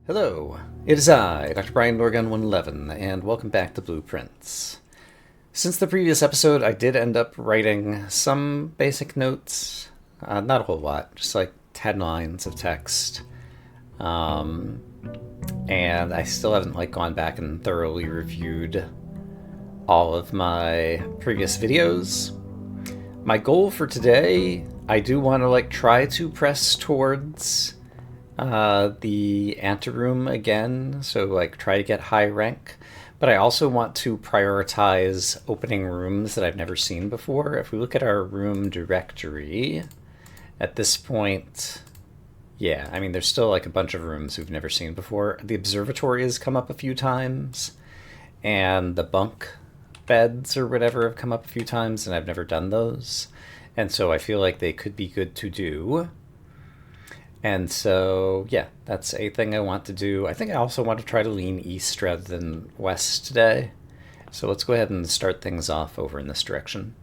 Hello, it is I, Dr. Brian Norgun 111, and welcome back to Blueprints. Since the previous episode, I did end up writing some basic notes. Not a whole lot, just like 10 lines of text. And I still haven't gone back and thoroughly reviewed all of my previous videos. My goal for today, I do want to try to press towards the anteroom again, so try to get high rank, but I also want to prioritize opening rooms that I've never seen before. If we look at our room directory, at this point, yeah, I mean there's still a bunch of rooms we've never seen before. The observatory has come up a few times, and the bunk beds or whatever have come up a few times, and I've never done those, and so I feel like they could be good to do. And so, yeah, that's a thing I want to do. I think I also want to try to lean east rather than west today. So let's go ahead and start things off over in this direction.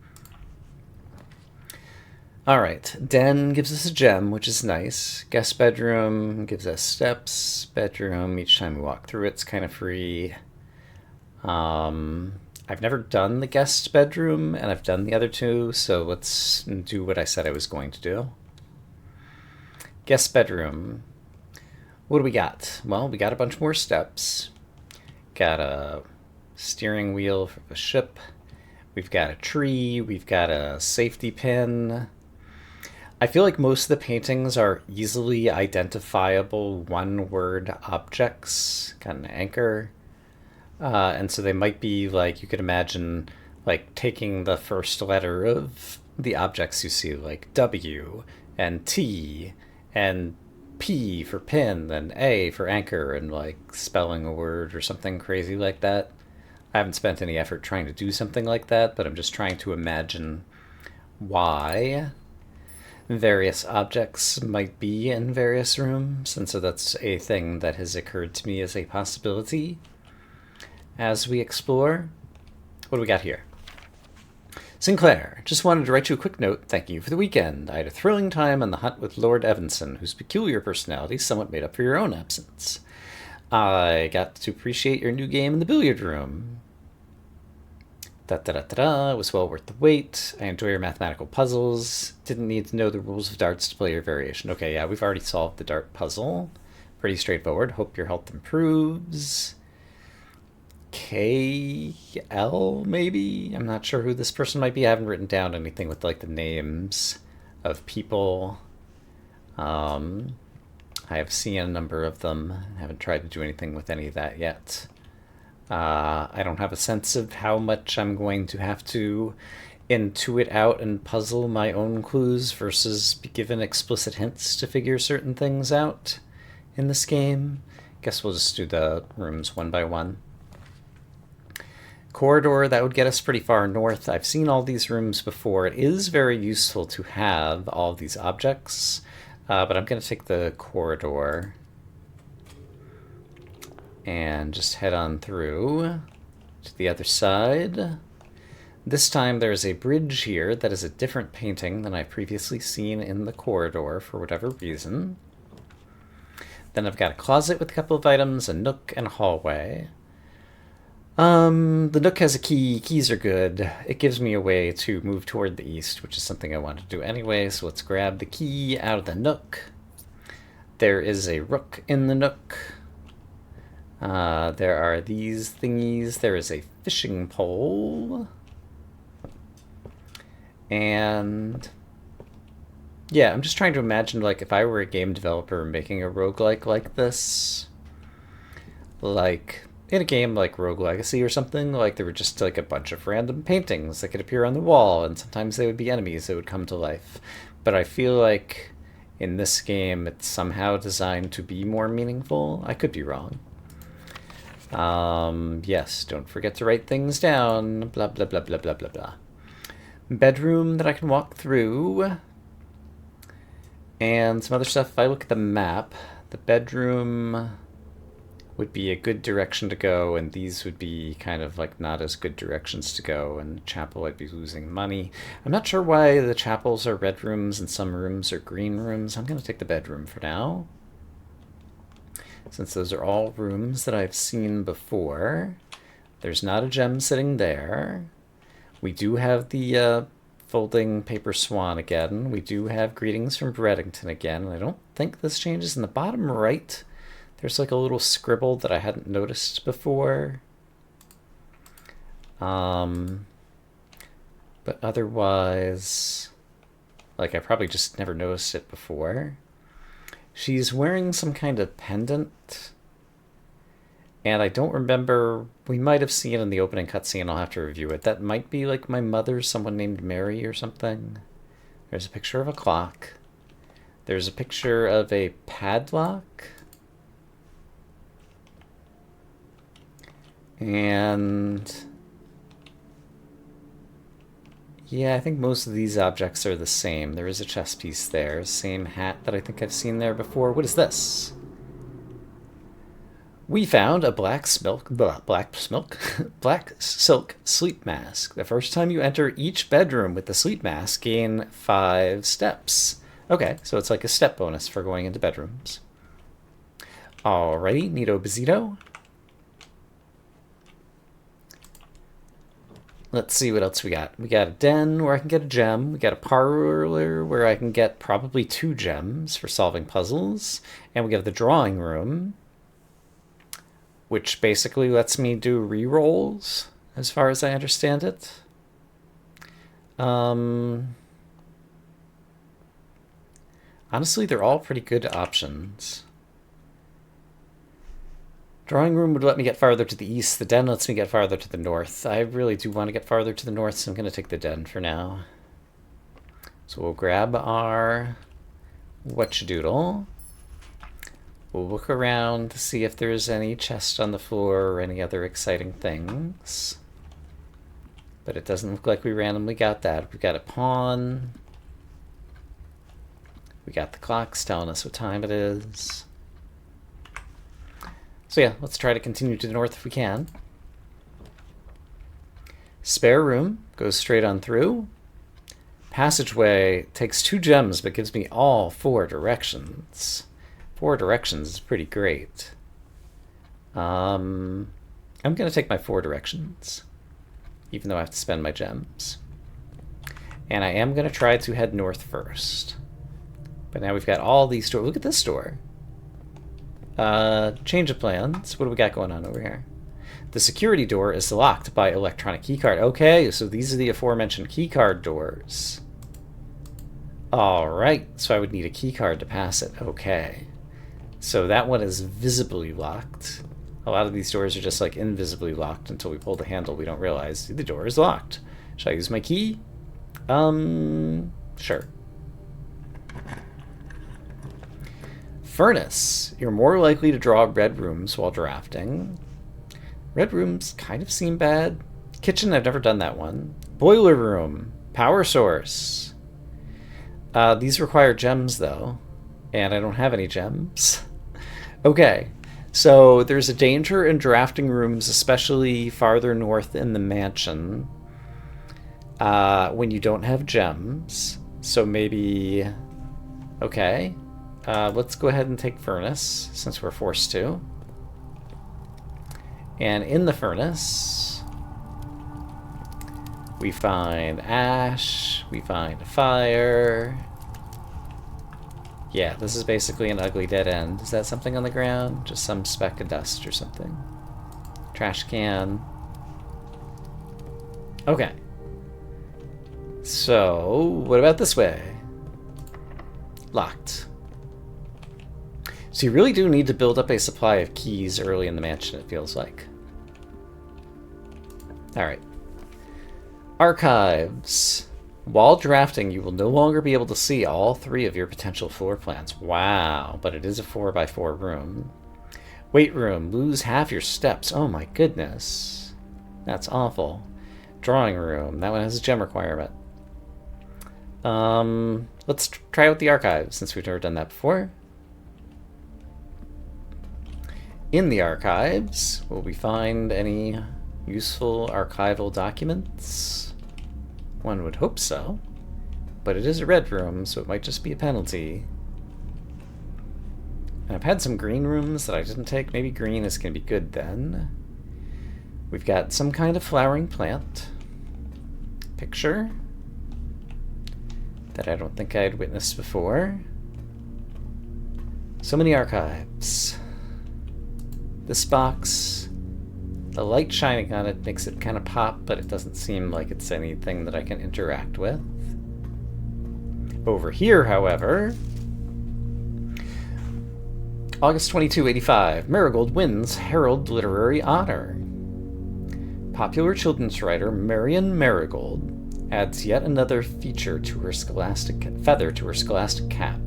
Alright, den gives us a gem, which is nice. Guest bedroom gives us steps. Bedroom, each time we walk through it's kind of free. I've never done the guest bedroom, and I've done the other two, so let's do what I said I was going to do. Guest bedroom. What do we got? Well, we got a bunch more steps. Got a steering wheel for the ship. We've got a tree. We've got a safety pin. I feel like most of the paintings are easily identifiable one-word objects. Got an anchor. And so they might be you could imagine taking the first letter of the objects you see, like W and T and P for pin, and A for anchor, and spelling a word or something crazy like that. I haven't spent any effort trying to do something like that, but I'm just trying to imagine why various objects might be in various rooms, and so that's a thing that has occurred to me as a possibility as we explore. What do we got here? Sinclair, just wanted to write you a quick note. Thank you for the weekend. I had a thrilling time on the hunt with Lord Evanson, whose peculiar personality somewhat made up for your own absence. I got to appreciate your new game in the billiard room. It was well worth the wait. I enjoy your mathematical puzzles. Didn't need to know the rules of darts to play your variation. Okay, yeah, we've already solved the dart puzzle. Pretty straightforward. Hope your health improves. KL, maybe? I'm not sure who this person might be. I haven't written down anything with the names of people. I have seen a number of them. I haven't tried to do anything with any of that yet. I don't have a sense of how much I'm going to have to intuit out and puzzle my own clues versus be given explicit hints to figure certain things out in this game. Guess we'll just do the rooms one by one. Corridor, that would get us pretty far north. I've seen all these rooms before. It is very useful to have all these objects, but I'm going to take the corridor and just head on through to the other side. This time there's a bridge here that is a different painting than I've previously seen in the corridor for whatever reason. Then I've got a closet with a couple of items, a nook, and a hallway. The nook has a key. Keys are good. It gives me a way to move toward the east, which is something I want to do anyway, so let's grab the key out of the nook. There is a rook in the nook. There are these thingies. There is a fishing pole. And yeah, I'm just trying to imagine if I were a game developer making a roguelike like this, in a game like Rogue Legacy or something, there were just a bunch of random paintings that could appear on the wall, and sometimes they would be enemies that would come to life. But I feel like in this game it's somehow designed to be more meaningful. I could be wrong. Yes, don't forget to write things down. Blah, blah, blah, blah, blah, blah, blah. Bedroom that I can walk through. And some other stuff. If I look at the map, the bedroom would be a good direction to go, and these would be kind of not as good directions to go, and the chapel I'd be losing money. I'm not sure why the chapels are red rooms and some rooms are green rooms. I'm going to take the bedroom for now. since those are all rooms that I've seen before. There's not a gem sitting there. We do have the folding paper swan again. We do have greetings from Breddington again. I don't think this changes. In the bottom right, there's like a little scribble that I hadn't noticed before. But otherwise, like, I probably just never noticed it before. She's wearing some kind of pendant. And I don't remember, we might have seen it in the opening cutscene, I'll have to review it. That might be like my mother, someone named Mary or something. There's a picture of a clock. There's a picture of a padlock. And yeah, I think most of these objects are the same. There is a chess piece there. Same hat that I think I've seen there before. What is this? We found a black silk sleep mask. The first time you enter each bedroom with the sleep mask, gain 5 steps. Okay, so it's like a step bonus for going into bedrooms. Alrighty, Nito Bezito. Let's see what else we got. We got a den where I can get a gem. We got a parlor where I can get probably 2 gems for solving puzzles. And we got the drawing room, which basically lets me do re-rolls, as far as I understand it. Honestly, they're all pretty good options. Drawing room would let me get farther to the east. The den lets me get farther to the north. I really do want to get farther to the north, so I'm going to take the den for now. So we'll grab our whatchadoodle. We'll look around to see if there's any chest on the floor or any other exciting things. But it doesn't look like we randomly got that. We got a pawn. We got the clocks telling us what time it is. So yeah, let's try to continue to the north if we can. Spare room, goes straight on through. Passageway takes 2 gems but gives me all 4 directions. 4 directions is pretty great. I'm going to take my 4 directions, even though I have to spend my gems. And I am going to try to head north first. But now we've got all these doors. Look at this door. Change of plans. What do we got going on over here? The security door is locked by electronic keycard. Okay, so these are the aforementioned keycard doors. Alright, so I would need a keycard to pass it. Okay. So that one is visibly locked. A lot of these doors are just like invisibly locked until we pull the handle. We don't realize the door is locked. Should I use my key? Sure. Furnace. You're more likely to draw red rooms while drafting. Red rooms kind of seem bad. Kitchen, I've never done that one. Boiler room. Power source. These require gems, though. And I don't have any gems. Okay. So there's a danger in drafting rooms, especially farther north in the mansion, when you don't have gems. So maybe... Okay. Let's go ahead and take furnace, since we're forced to. And in the furnace, we find ash, we find fire. Yeah, this is basically an ugly dead end. Is that something on the ground? Just some speck of dust or something. Trash can. Okay. So, what about this way? Locked. So you really do need to build up a supply of keys early in the mansion, it feels like. Alright. Archives. While drafting, you will no longer be able to see all 3 of your potential floor plans. Wow, but it is a 4x4 room. Weight room. Lose half your steps. Oh my goodness. That's awful. Drawing room. That one has a gem requirement. Let's try out the archives, since we've never done that before. In the archives, will we find any useful archival documents? One would hope so, but it is a red room, so it might just be a penalty. I've had some green rooms that I didn't take. Maybe green is going to be good then. We've got some kind of flowering plant. Picture that I don't think I had witnessed before. So many archives. This box, the light shining on it makes it kind of pop, but it doesn't seem like it's anything that I can interact with. Over here, however, August 22, 85, Marigold wins Herald Literary Honor. Popular children's writer Marian Marigold adds yet another feature to her scholastic feather to her scholastic cap.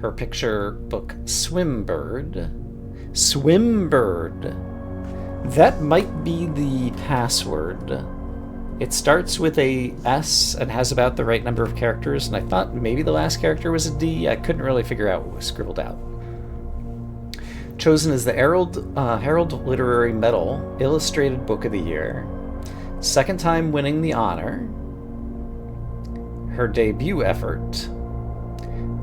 Her picture book Swimbird. Swimbird. That might be the password. It starts with a S and has about the right number of characters, and I thought maybe the last character was a D. I couldn't really figure out what was scribbled out. Chosen as the Herald Literary Medal Illustrated Book of the Year. Second time winning the honor. Her debut effort.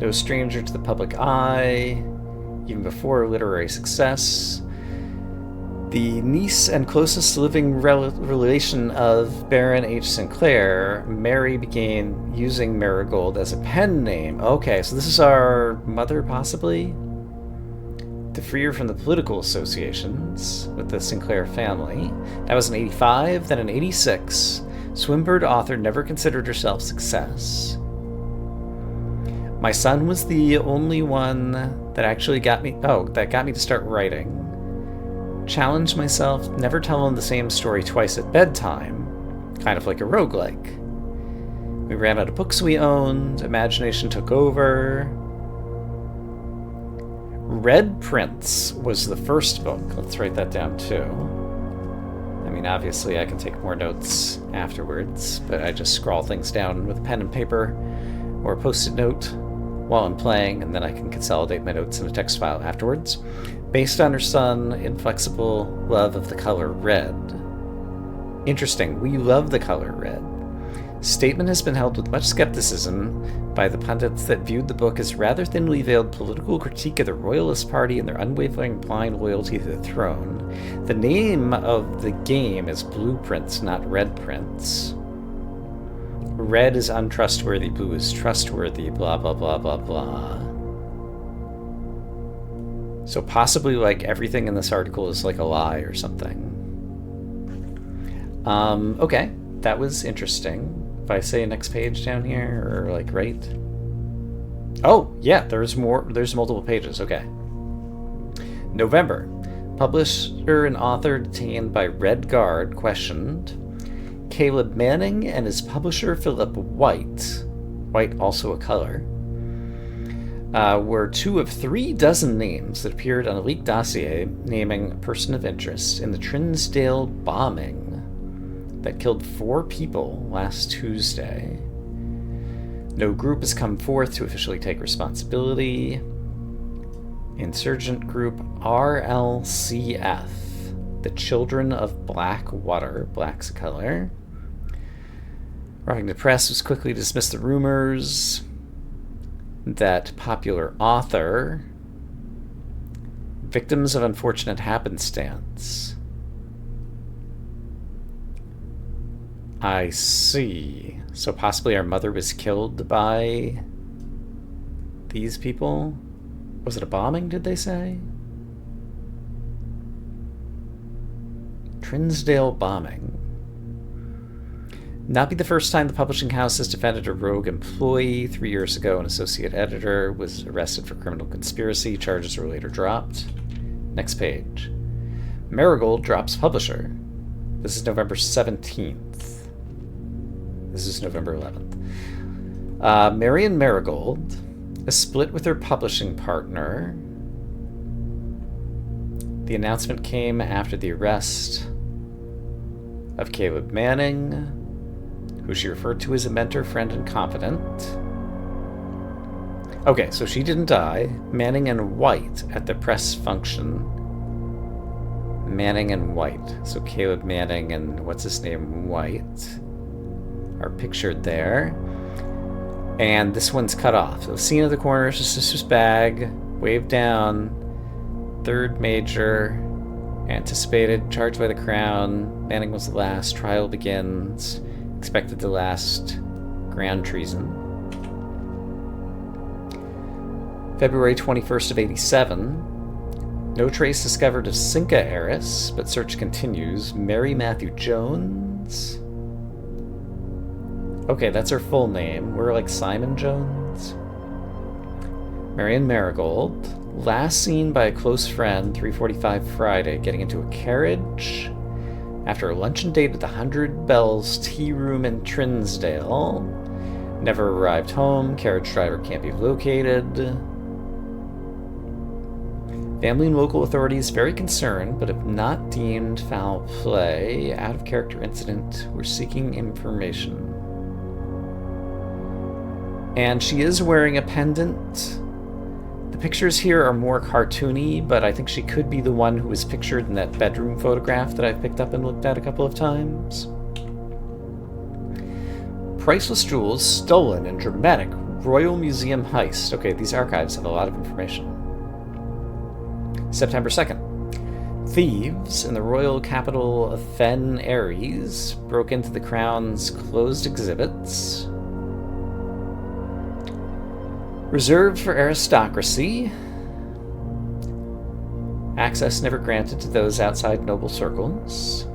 No stranger to the public eye, even before literary success. The niece and closest living relation of Baron H. Sinclair, Mary began using Marigold as a pen name. Okay, so this is our mother, possibly? To free her from the political associations with the Sinclair family. That was in 85. Then in 86, Swimbird author never considered herself success. My son was the only one that actually got me to start writing. Challenged myself, never telling the same story twice at bedtime, kind of like a roguelike. We ran out of books we owned, imagination took over. Red Prince was the first book. Let's write that down too. I mean, obviously I can take more notes afterwards, but I just scrawl things down with a pen and paper or a post-it note while I'm playing, and then I can consolidate my notes in a text file afterwards. Based on her son, inflexible love of the color red. Interesting, we love the color red. Statement has been held with much skepticism by the pundits that viewed the book as rather thinly veiled political critique of the Royalist Party and their unwavering blind loyalty to the throne. The name of the game is Blueprints, not Red Prints. Red is untrustworthy, blue is trustworthy, blah, blah, blah, blah, blah. So possibly, like, everything in this article is like a lie or something. Okay, that was interesting. If I say next page down here, or like right? Oh, yeah, there's multiple pages, okay. November. Publisher and author detained by Red Guard questioned. Caleb Manning and his publisher Philip White, White also a color, were 2 of 3 dozen names that appeared on a leaked dossier naming a person of interest in the Trinsdale bombing that killed 4 people last Tuesday. No group has come forth to officially take responsibility. Insurgent group RLCF, the Children of Blackwater, black's a color. Roughing Press was quickly to dismiss the rumors that popular author, victims of unfortunate happenstance. I see. So possibly our mother was killed by these people? Was it a bombing, did they say? Trinsdale bombing. Not be the first time the publishing house has defended a rogue employee. 3 years ago, an associate editor was arrested for criminal conspiracy. Charges were later dropped. Next page. Marigold drops publisher. This is November 17th. This is November 11th. Marian Marigold is split with her publishing partner. The announcement came after the arrest of Caleb Manning, who she referred to as a mentor, friend, and confidant. Okay, so she didn't die. Manning and White at the press function. Manning and White. So Caleb Manning and what's his name, White, are pictured there. And this one's cut off. So scene of the coroner's sister's bag, Wave down. Third major. Anticipated. Charged by the crown. Manning was the last. Trial begins. Expected to last. Grand treason. February 21st of 87. No trace discovered of Cinca heiress, but search continues. Mary Matthew Jones. Okay, that's her full name. We're like Simon Jones. Marion Marigold. Last seen by a close friend, 3:45 Friday, getting into a carriage after a luncheon date at the 100 Bells Tea Room in Trinsdale. Never arrived home. Carriage driver can't be located. Family and local authorities very concerned, but have not deemed foul play. Out of character incident. We're seeking information. And she is wearing a pendant. The pictures here are more cartoony, but I think she could be the one who was pictured in that bedroom photograph that I've picked up and looked at a couple of times. Priceless jewels stolen in dramatic Royal Museum heist. Okay, these archives have a lot of information. September 2nd. Thieves in the royal capital of Fen Ares broke into the Crown's closed exhibits. Reserved for aristocracy. Access never granted to those outside noble circles.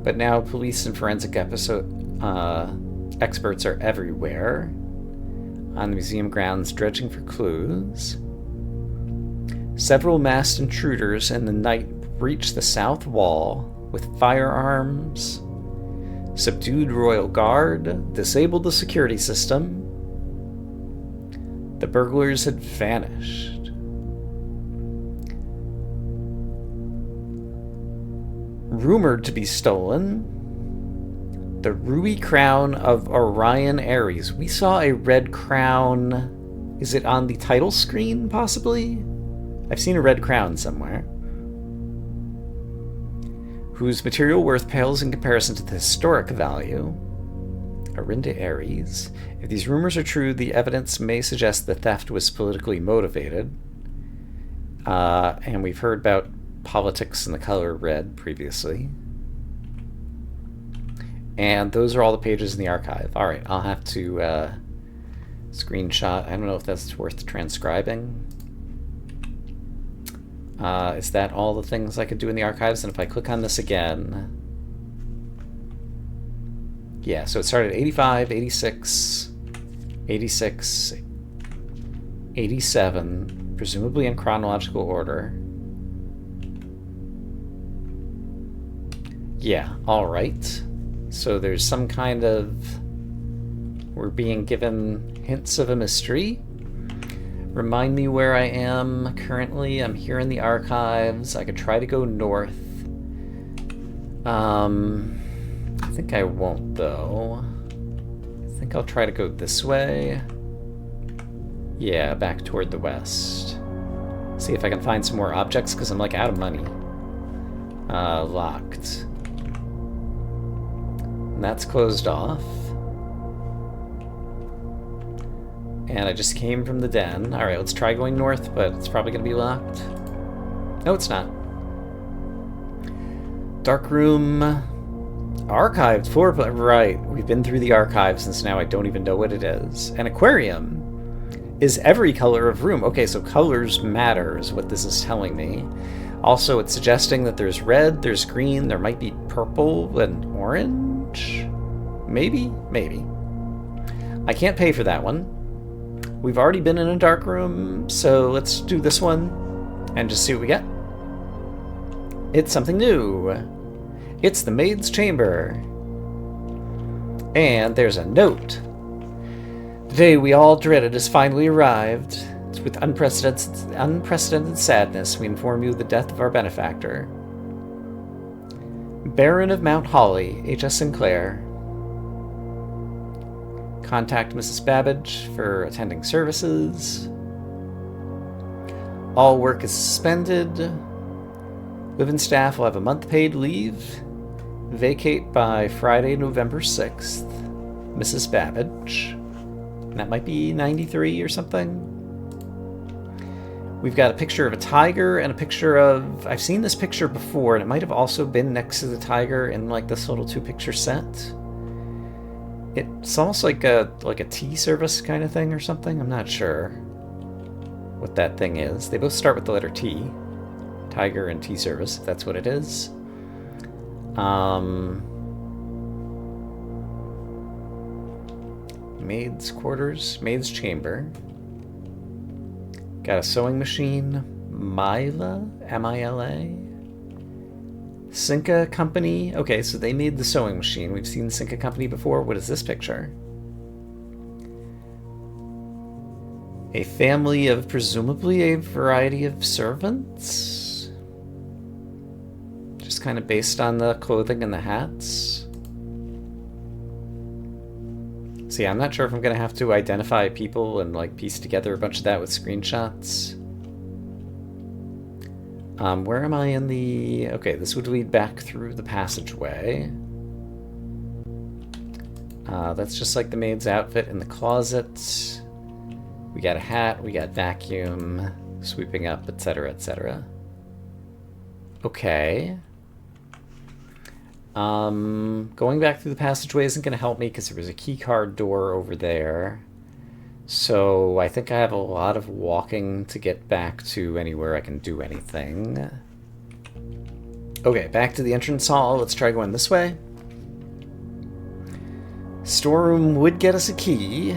But now police and forensic experts are everywhere on the museum grounds dredging for clues. Several masked intruders in the night breached the south wall with firearms, subdued royal guard, disabled the security system. The burglars had vanished. Rumored to be stolen, the ruby crown of Orion Ares. We saw a red crown. Is it on the title screen, possibly? I've seen a red crown somewhere. Whose material worth pales in comparison to the historic value. Arinda Ares. If these rumors are true, the evidence may suggest the theft was politically motivated. And we've heard about politics in the color red previously. And those are all the pages in the archive. Alright, I'll have to screenshot. I don't know if that's worth transcribing. Is that all the things I could do in the archives? And if I click on this again... Yeah, so it started at 85, 86, 86, 87, presumably in chronological order. Yeah, alright. So there's some kind of... We're being given hints of a mystery. Remind me where I am currently. I'm here in the archives. I could try to go north. I think I won't, though. I think I'll try to go this way. Yeah, back toward the west. See if I can find some more objects, because I'm, like, out of money. Locked. And that's closed off. And I just came from the den. Alright, let's try going north, but it's probably going to be locked. No, it's not. Dark room... Archived for... Right, we've been through the archives, and so now I don't even know what it is. An aquarium is every color of room. Okay, so colors matter is what this is telling me. Also, it's suggesting that there's red, there's green, there might be purple and orange? Maybe? Maybe. I can't pay for that one. We've already been in a dark room, so let's do this one and just see what we get. It's something new. It's the maid's chamber. And there's a note. The day we all dreaded has finally arrived. It's with unprecedented sadness we inform you of the death of our benefactor. Baron of Mount Holly, H.S. Sinclair. Contact Mrs. Babbage for attending services. All work is suspended. Live-in staff will have a month paid leave. Vacate by Friday, November 6th. Mrs. Babbage. And that might be 93 or something. We've got a picture of a tiger and a picture of... I've seen this picture before, and it might have also been next to the tiger in like this little 2-picture set. It's almost like a tea service kind of thing or something. I'm not sure what that thing is. They both start with the letter T. Tiger and tea service, if that's what it is. Maid's quarters, maid's chamber. Got a sewing machine. Mila, M-I-L-A. Cinca Company. Okay, so they made the sewing machine. We've seen Cinca Company before. What is this picture? A family of presumably a variety of servants? Just kind of based on the clothing and the hats. See, I'm not sure if I'm going to have to identify people and like piece together a bunch of that with screenshots. Where am I in the... Okay, this would lead back through the passageway. That's just like the maid's outfit in the closet. We got a hat, we got vacuum, sweeping up, etc., etc. Okay. Going back through the passageway isn't going to help me because there was a key card door over there. So I think I have a lot of walking to get back to anywhere I can do anything. Okay, back to the entrance hall. Let's try going this way. Storeroom would get us a key.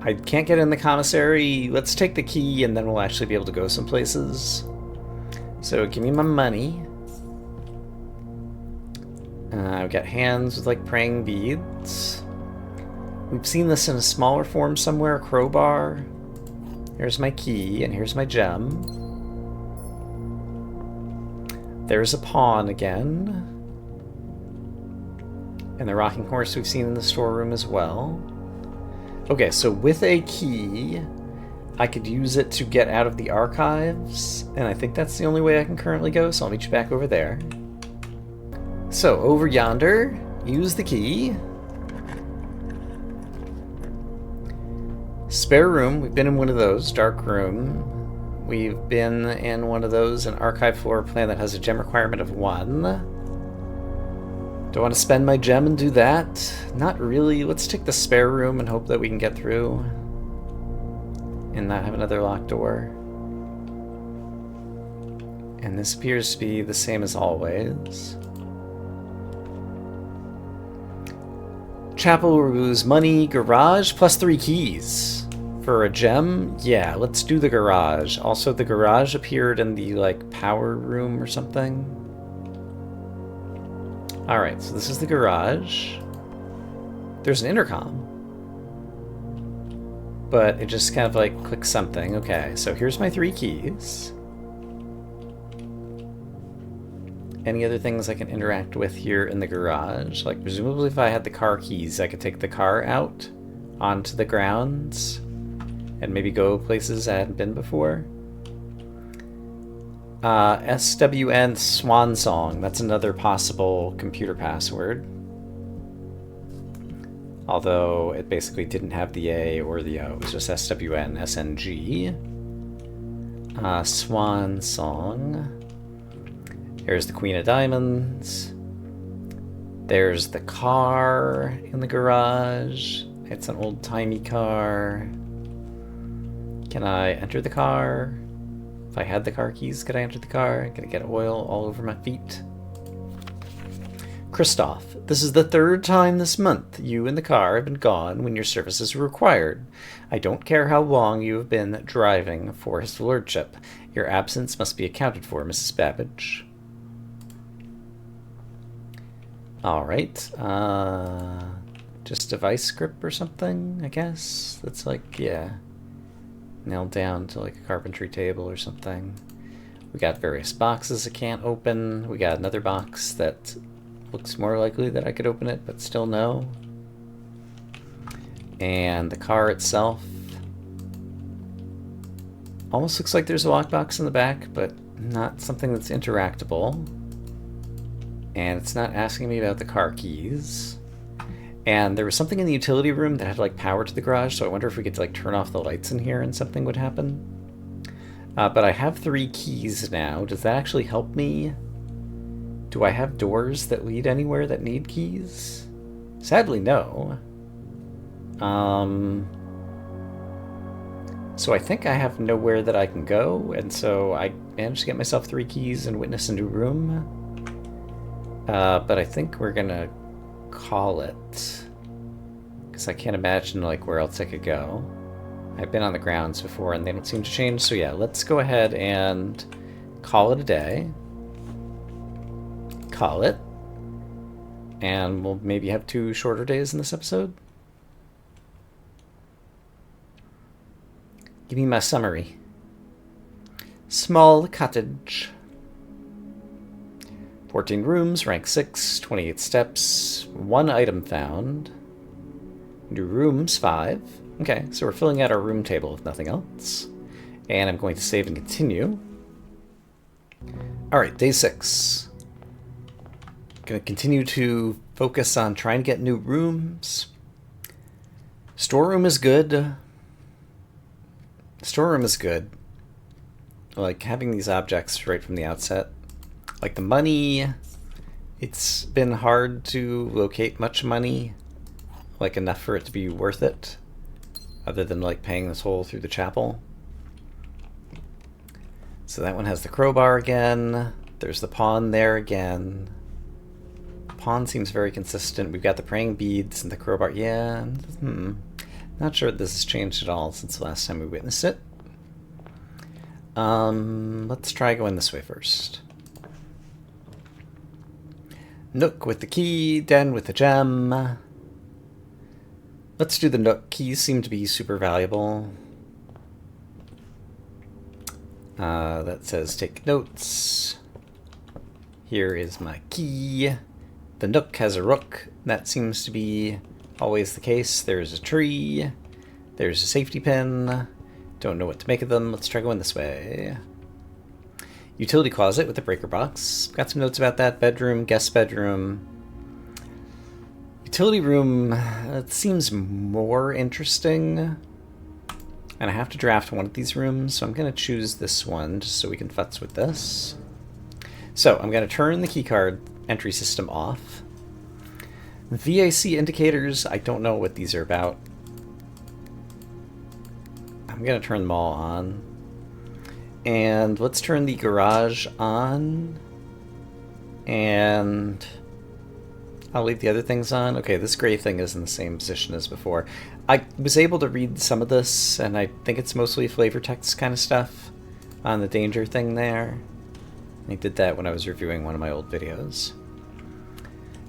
I can't get in the commissary. Let's take the key and then we'll actually be able to go some places. So give me my money. I've got hands with like praying beads. We've seen this in a smaller form somewhere, crowbar. Here's my key, and here's my gem. There's a pawn again. And the rocking horse we've seen in the storeroom as well. Okay, so with a key, I could use it to get out of the archives, and I think that's the only way I can currently go, so I'll meet you back over there. So, over yonder, use the key. Spare room, we've been in one of those, dark room. We've been in one of those, an archive floor plan that has a gem requirement of 1. Do I want to spend my gem and do that? Not really. Let's take the spare room and hope that we can get through. And not have another locked door. And this appears to be the same as always. Chapel, we lose money. Garage, plus 3 keys. For a gem? Yeah, let's do the garage. Also, the garage appeared in the, like, power room or something. Alright, so this is the garage. There's an intercom. But it just kind of, like, clicks something. Okay, so here's my 3 keys. Any other things I can interact with here in the garage? Like, presumably if I had the car keys, I could take the car out onto the grounds and maybe go places I hadn't been before. SWN Swan Song. That's another possible computer password. Although it basically didn't have the A or the O. It was just SWN SNG. Swan Song. Here's the Queen of Diamonds. There's the car in the garage. It's an old-timey car. Can I enter the car? If I had the car keys, could I enter the car? Could I get oil all over my feet? Christoph, this is the 3rd time this month you and the car have been gone when your services are required. I don't care how long you have been driving for his lordship. Your absence must be accounted for, Mrs. Babbage. Alright, just a vice grip or something, I guess? That's like, yeah, nailed down to like a carpentry table or something. We got various boxes I can't open. We got another box that looks more likely that I could open it, but still no. And the car itself almost looks like there's a lockbox in the back, but not something that's interactable. And it's not asking me about the car keys. And there was something in the utility room that had like power to the garage, so I wonder if we could like turn off the lights in here and something would happen. But I have 3 keys now. Does that actually help me? Do I have doors that lead anywhere that need keys? Sadly, no. So I think I have nowhere that I can go, and so I managed to get myself 3 keys and witness a new room. But I think we're gonna call it, because I can't imagine like where else I could go. I've been on the grounds before and they don't seem to change, so yeah, let's go ahead and call it a day. Call it. And we'll maybe have 2 shorter days in this episode. Give me my summary. Small cottage. 14 rooms, rank 6, 28 steps, 1 item found. New rooms, 5. Okay, so we're filling out our room table if nothing else. And I'm going to save and continue. Alright, day 6. Going to continue to focus on trying to get new rooms. Storeroom is good. Storeroom is good. Like, having these objects right from the outset. Like the money, it's been hard to locate much money. Like, enough for it to be worth it. Other than, like, paying this hole through the chapel. So that one has the crowbar again. There's the pawn there again. Pawn seems very consistent. We've got the praying beads and the crowbar. Yeah, not sure this has changed at all since the last time we witnessed it. Let's try going this way first. Nook with the key, den with the gem. Let's do the nook. Keys seem to be super valuable. That says take notes. Here is my key. The nook has a rook. That seems to be always the case. There's a tree. There's a safety pin. Don't know what to make of them. Let's try going this way. Utility closet with the breaker box. Got some notes about that. Bedroom, guest bedroom. Utility room, it seems more interesting. And I have to draft one of these rooms, so I'm going to choose this one just so we can futz with this. So I'm going to turn the keycard entry system off. VAC indicators, I don't know what these are about. I'm going to turn them all on. And let's turn the garage on. And I'll leave the other things on. Okay, this gray thing is in the same position as before. I was able to read some of this, and I think it's mostly flavor text kind of stuff on the danger thing there. I did that when I was reviewing one of my old videos.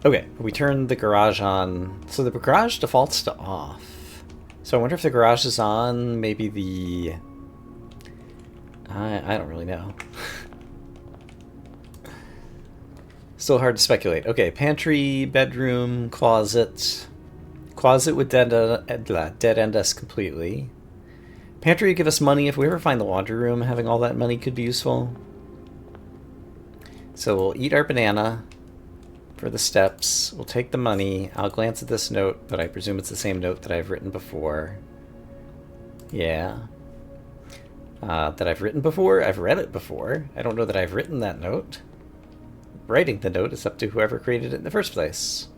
Okay, we turned the garage on. So the garage defaults to off. So I wonder if the garage is on, maybe the... I don't really know. Still hard to speculate. Okay, pantry, bedroom, closet. Closet would dead end us completely. Pantry would give us money. If we ever find the laundry room, having all that money could be useful. So we'll eat our banana for the steps. We'll take the money. I'll glance at this note, but I presume it's the same note that I've written before. Yeah. That I've written before? I've read it before. I don't know that I've written that note. Writing the note is up to whoever created it in the first place.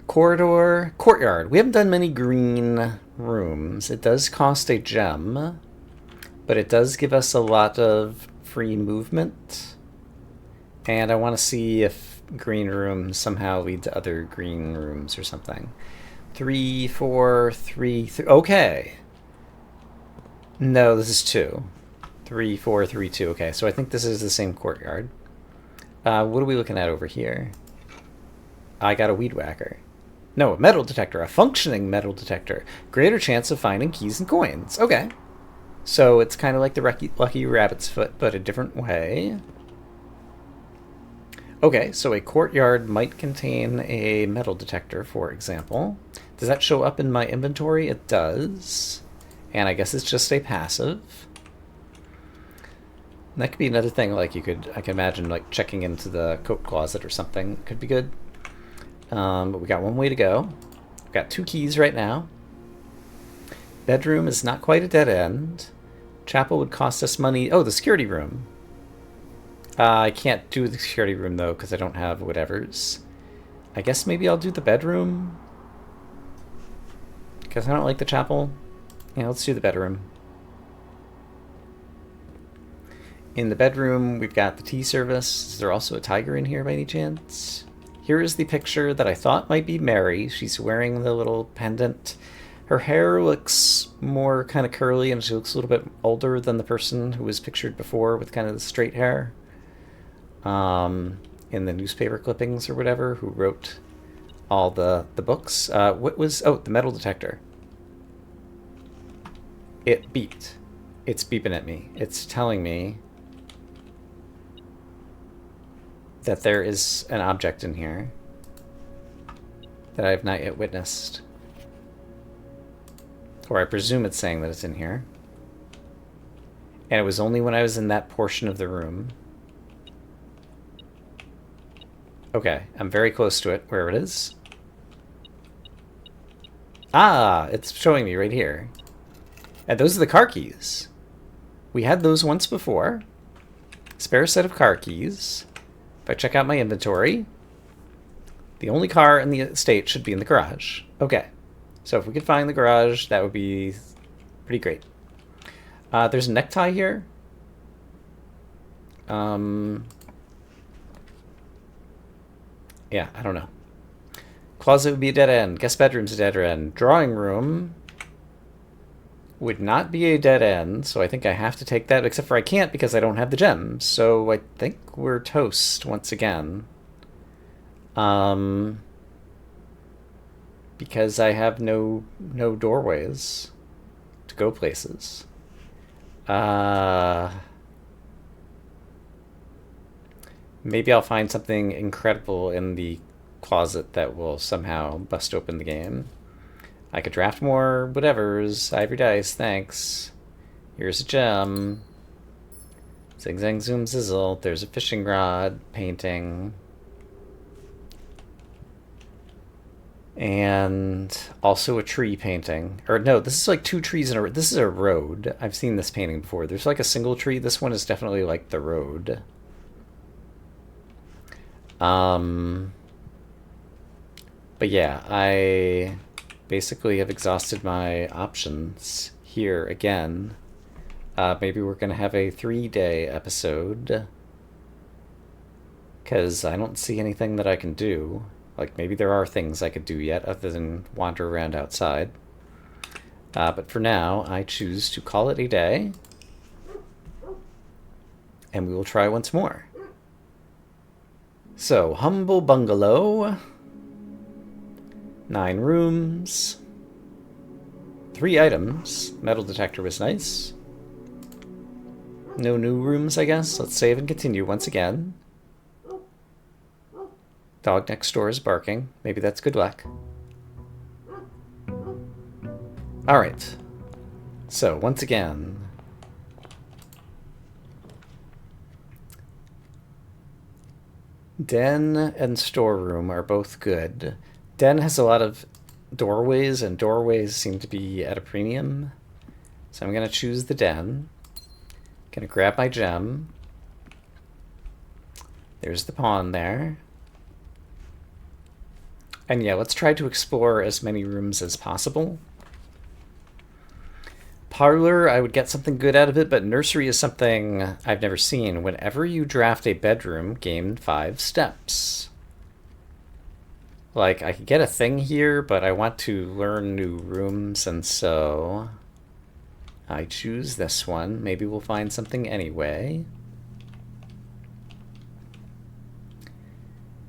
Corridor, courtyard. We haven't done many green rooms. It does cost a gem, but it does give us a lot of free movement. And I want to see if green rooms somehow lead to other green rooms or something. 3, 4, 3, 3. Okay. No, this is 2. 3, 4, 3, 2. Okay, so I think this is the same courtyard. What are we looking at over here? I got a weed whacker. No, a metal detector. A functioning metal detector. Greater chance of finding keys and coins. Okay. So it's kind of like the Lucky Rabbit's Foot, but a different way. Okay, so a courtyard might contain a metal detector, for example. Does that show up in my inventory? It does. And I guess it's just a passive. And that could be another thing, like I can imagine like checking into the coat closet or something. Could be good. But we got one way to go. We've got 2 keys right now. Bedroom is not quite a dead end. Chapel would cost us money. Oh, the security room. I can't do the security room, though, because I don't have whatevers. I guess maybe I'll do the bedroom. Because I don't like the chapel. Yeah, let's do the bedroom. In the bedroom, we've got the tea service. Is there also a tiger in here by any chance? Here is the picture that I thought might be Mary. She's wearing the little pendant. Her hair looks more kind of curly, and she looks a little bit older than the person who was pictured before with kind of the straight hair. In the newspaper clippings or whatever, who wrote all the books. What was... Oh, the metal detector. It beeped. It's beeping at me. It's telling me that there is an object in here that I have not yet witnessed. Or I presume it's saying that it's in here. And it was only when I was in that portion of the room. Okay, I'm very close to it, where it is. Ah, it's showing me right here. And those are the car keys. We had those once before. Spare set of car keys. If I check out my inventory, the only car in the estate should be in the garage. Okay, so if we could find the garage, that would be pretty great. There's a necktie here. Yeah, I don't know. Closet would be a dead end. Guest bedroom's a dead end. Drawing room would not be a dead end, so I think I have to take that, except for I can't because I don't have the gems. So I think we're toast once again. Because I have no doorways to go places. Maybe I'll find something incredible in the closet that will somehow bust open the game. I could draft more whatevers. Ivory dice, thanks. Here's a gem. Zing zang zoom zizzle. There's a fishing rod painting. And also a tree painting. Or no, this is like two trees in a row. This is a road. I've seen this painting before. There's like a single tree. This one is definitely like the road. But yeah, I basically have exhausted my options here again. Maybe we're going to have a 3-day episode. Because I don't see anything that I can do. Like, maybe there are things I could do yet other than wander around outside. But for now, I choose to call it a day. And we will try once more. So, humble bungalow. 9 rooms. 3 items. Metal detector was nice. No new rooms, I guess. Let's save and continue once again. Dog next door is barking. Maybe that's good luck. Alright. So, once again. Den and storeroom are both good. Den has a lot of doorways, and doorways seem to be at a premium. So I'm going to choose the den. Going to grab my gem. There's the pawn there. And yeah, let's try to explore as many rooms as possible. Parlor, I would get something good out of it, but nursery is something I've never seen. Whenever you draft a bedroom, gain 5 steps. Like, I could get a thing here, but I want to learn new rooms, and so I choose this one. Maybe we'll find something anyway.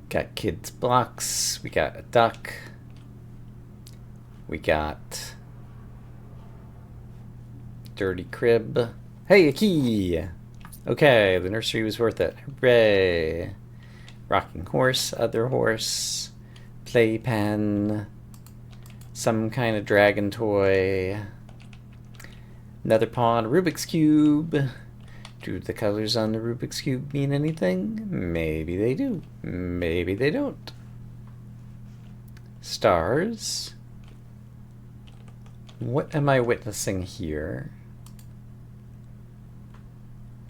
Got kids' blocks. We got a duck. We got dirty crib. Hey, a key! Okay, the nursery was worth it. Hooray! Rocking horse, other horse, playpen, some kind of dragon toy, another pawn, Rubik's Cube. Do the colors on the Rubik's Cube mean anything? Maybe they do. Maybe they don't. Stars. What am I witnessing here?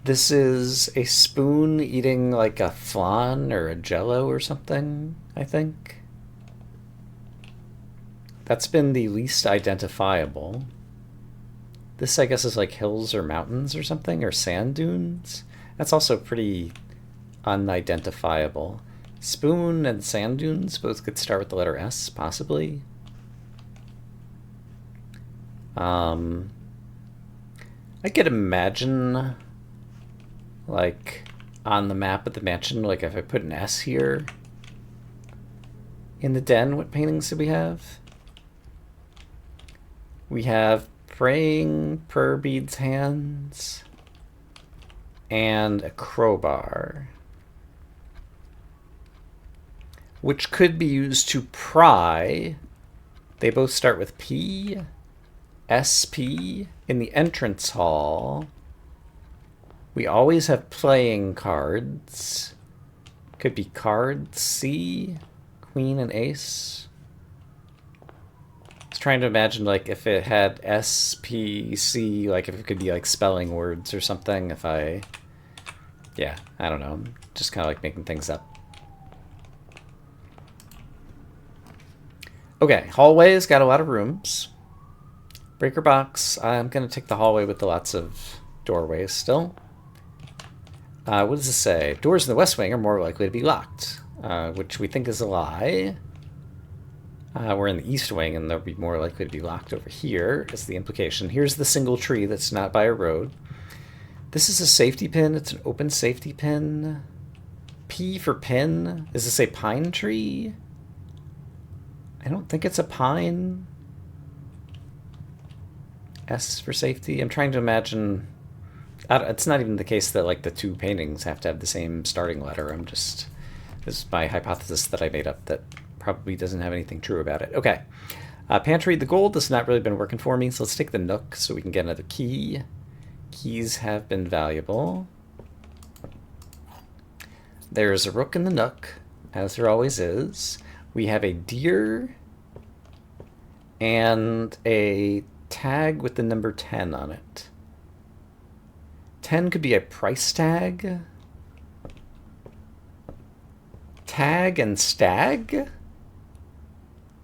This is a spoon eating like a flan or a jello or something, I think. That's been the least identifiable. This, I guess, is like hills or mountains or something, or sand dunes. That's also pretty unidentifiable. Spoon and sand dunes both could start with the letter S, possibly. I could imagine, like, on the map of the mansion, like if I put an S here in the den, what paintings do we have? We have praying, prayer beads, hands, and a crowbar, which could be used to pry. They both start with P. SP in the entrance hall. We always have playing cards. Could be cards. C, queen and ace. I was trying to imagine like if it had S, P, C, like if it could be like spelling words or something. If I, yeah, I don't know. Just kind of like making things up. Okay, hallway's got a lot of rooms. Breaker box, I'm going to take the hallway with the lots of doorways still. What does this say? Doors in the west wing are more likely to be locked, which we think is a lie. We're in the east wing and they'll be more likely to be locked over here, is the implication. Here's the single tree that's not by a road. This is a safety pin. It's an open safety pin. P for pin. Is this a pine tree? I don't think it's a pine. S for safety. I'm trying to imagine. It's not even the case that like the two paintings have to have the same starting letter. I'm just, this is my hypothesis that I made up that probably doesn't have anything true about it. Okay. Pantry, the gold has not really been working for me, so let's take the nook so we can get another key. Keys have been valuable. There's a rook in the nook, as there always is. We have a deer and a tag with the number 10 on it. 10 could be a price tag. Tag and stag?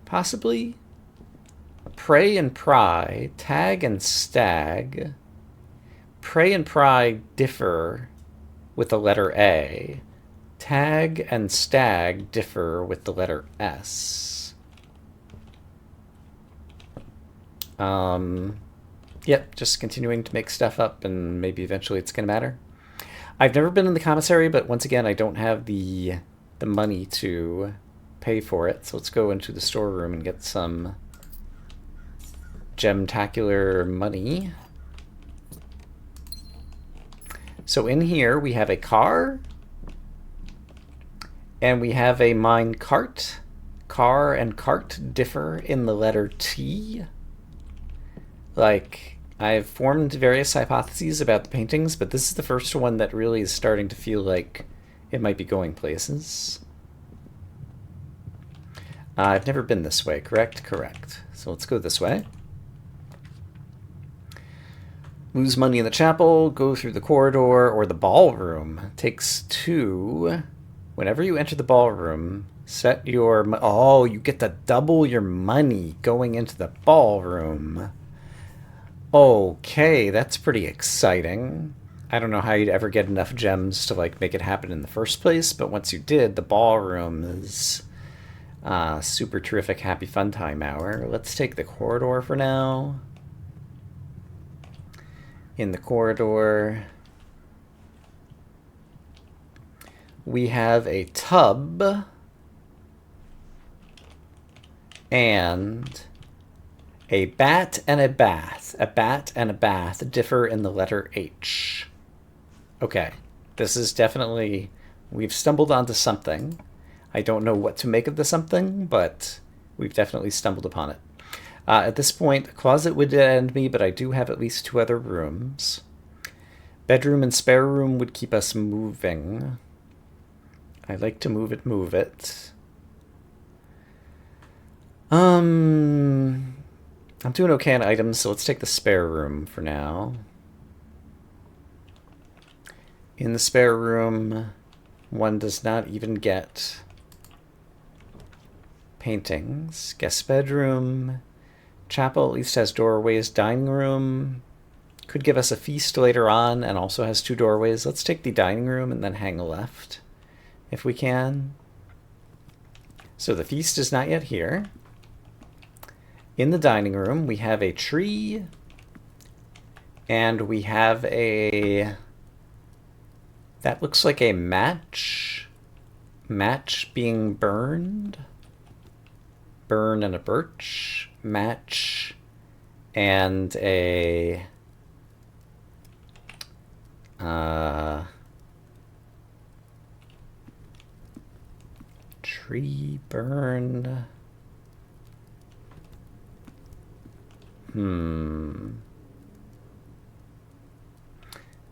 Possibly? Pray and pry. Tag and stag. Pray and pry differ with the letter A. Tag and stag differ with the letter S. Yep, just continuing to make stuff up, and maybe eventually it's going to matter. I've never been in the commissary, but once again, I don't have the money to pay for it, so let's go into the storeroom and get some gemtacular money. So in here, we have a car, and we have a mine cart. Car and cart differ in the letter T. Like, I've formed various hypotheses about the paintings, but this is the first one that really is starting to feel like it might be going places. I've never been this way, correct? Correct. So let's go this way. Lose money in the chapel, go through the corridor, or the ballroom. Takes 2. Whenever you enter the ballroom, set your... Oh, you get to double your money going into the ballroom. Okay, that's pretty exciting. I don't know how you'd ever get enough gems to like make it happen in the first place, but once you did, the ballroom is super terrific, happy fun time hour. Let's take the corridor for now. In the corridor, we have a tub and a bat and a bath. A bat and a bath differ in the letter H. Okay, this is definitely... We've stumbled onto something. I don't know what to make of the something, but we've definitely stumbled upon it. At this point, a closet would end me, but I do have at least 2 other rooms. Bedroom and spare room would keep us moving. I like to move it. I'm doing okay on items, so let's take the spare room for now. In the spare room, one does not even get paintings. Guest bedroom. Chapel at least has doorways. Dining room could give us a feast later on and also has 2 doorways. Let's take the dining room and then hang a left if we can. So the feast is not yet here. In the dining room, we have a tree and we have a... that looks like a match. Match being burned. Burn and a birch. Match and a... tree burned.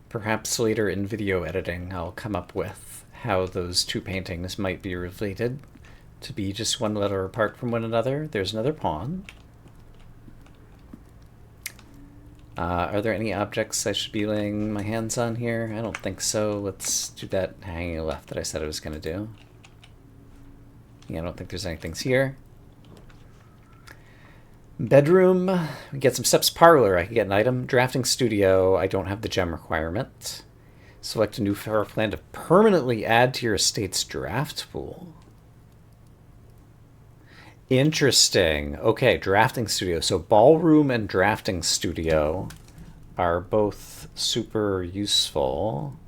Perhaps later in video editing I'll come up with how those 2 paintings might be related to be just 1 letter apart from one another. There's another pawn. Are there any objects I should be laying my hands on here? I don't think so. Let's do that hanging left that I said I was going to do. Yeah, I don't think there's anything here. Bedroom, we get some steps. Parlor, I can get an item. Drafting studio, I don't have the gem requirement. Select a new floor plan to permanently add to your estate's draft pool. Interesting. Okay, drafting studio. So ballroom and drafting studio are both super useful.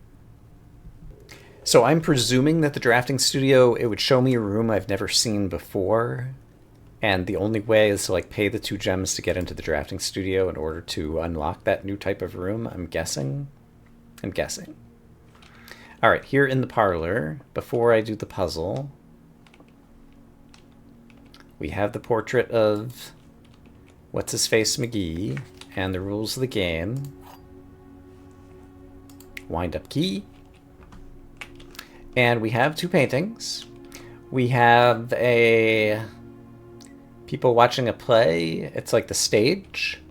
So I'm presuming that the drafting studio, it would show me a room I've never seen before. And the only way is to like pay the 2 gems to get into the drafting studio in order to unlock that new type of room, I'm guessing. All right, here in the parlor, before I do the puzzle, we have the portrait of What's-His-Face McGee and the rules of the game. Wind-up key. And we have 2 paintings. We have a... people watching a play. It's like the stage.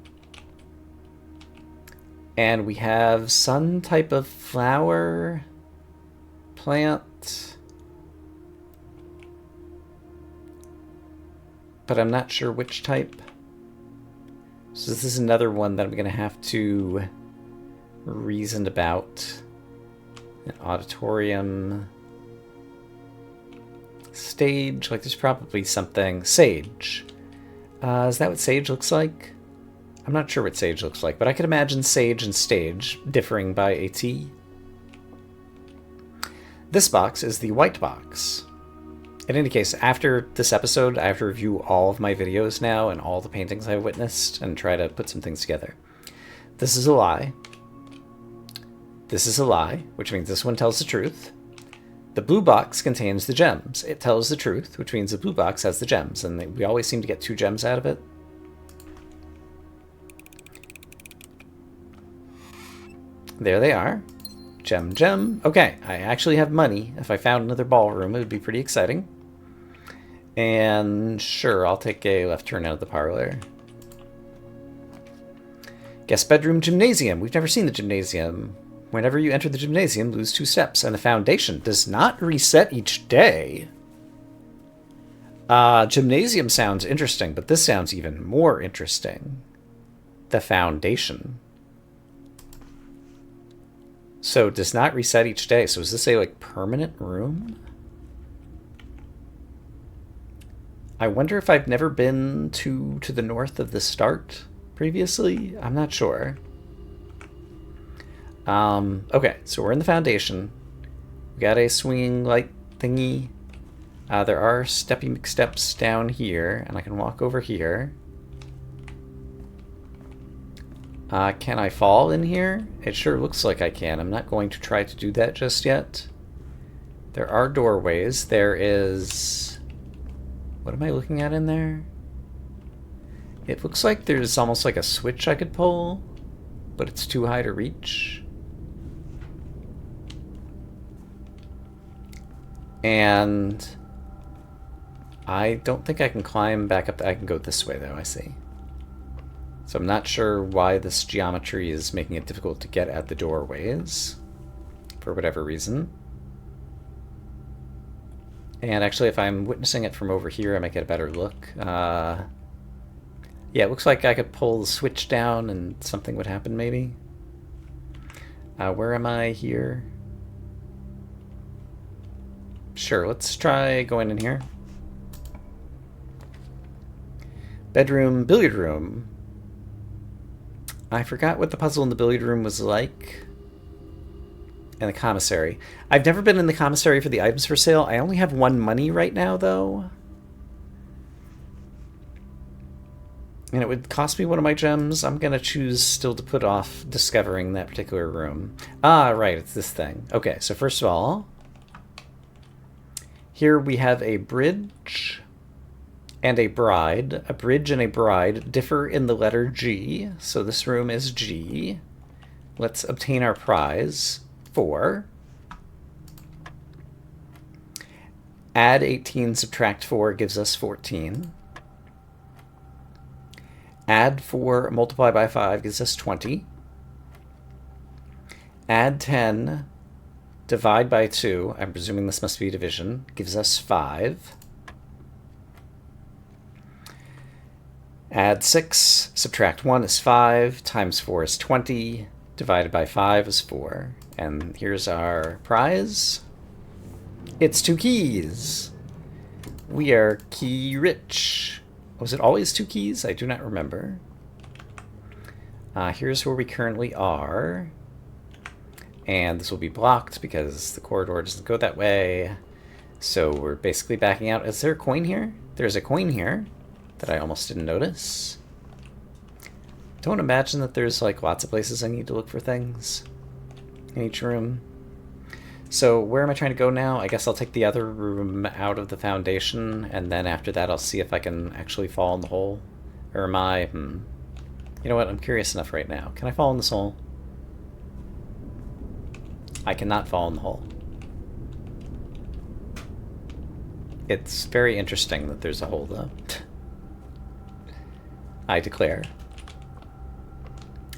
And we have some type of flower, plant. But I'm not sure which type. So this is another one that I'm going to have to reason about. An auditorium. Stage, like there's probably something. Sage. Is that what sage looks like? I'm not sure what sage looks like, but I could imagine sage and stage differing by a T. This box is the white box. In any case, after this episode, I have to review all of my videos now and all the paintings I've witnessed and try to put some things together. This is a lie. This is a lie, which means this one tells the truth. The blue box contains the gems. It tells the truth, which means the blue box has the gems, and we always seem to get 2 gems out of it. There they are. Gem, gem. Okay, I actually have money. If I found another ballroom, it would be pretty exciting. And sure, I'll take a left turn out of the parlor. Guest bedroom, gymnasium. We've never seen the gymnasium. Whenever you enter the gymnasium, lose 2 steps, and the foundation does not reset each day. Gymnasium sounds interesting, but this sounds even more interesting. The foundation. So, does not reset each day. So is this a, like, permanent room? I wonder if I've never been to the north of the start previously. I'm not sure. Okay, so we're in the foundation. We got a swinging light thingy. There are steppy McSteps down here, and I can walk over here. Can I fall in here? It sure looks like I can. I'm not going to try to do that just yet. There are doorways. There is... what am I looking at in there? It looks like there's almost like a switch I could pull, but it's too high to reach. And I don't think I can climb back up. I can go this way, though, I see. So I'm not sure why this geometry is making it difficult to get at the doorways, for whatever reason. And actually, if I'm witnessing it from over here, I might get a better look. Yeah, it looks like I could pull the switch down and something would happen, maybe. Where am I here? Sure, let's try going in here. Bedroom, billiard room. I forgot what the puzzle in the billiard room was like. And the commissary. I've never been in the commissary for the items for sale. I only have 1 money right now, though. And it would cost me 1 of my gems. I'm going to choose still to put off discovering that particular room. Ah, right, it's this thing. Okay, so first of all, here we have a bridge and a bride. A bridge and a bride differ in the letter G, so this room is G. Let's obtain our prize. 4. Add 18, subtract 4 gives us 14. Add 4, multiply by 5 gives us 20. Add 10, divide by 2, I'm presuming this must be division, gives us 5. Add 6, subtract 1 is 5, times 4 is 20, divided by 5 is 4. And here's our prize. It's 2 keys. We are key rich. Was it always 2 keys? I do not remember. Here's where we currently are. And this will be blocked because the corridor doesn't go that way. So we're basically backing out. Is there a coin here? There's a coin here that I almost didn't notice. Don't imagine that there's like lots of places I need to look for things in each room. So where am I trying to go now? I guess I'll take the other room out of the foundation, and then after that I'll see if I can actually fall in the hole. Or am I... You know what? I'm curious enough right now. Can I fall in this hole? I cannot fall in the hole. It's very interesting that there's a hole, though. I declare.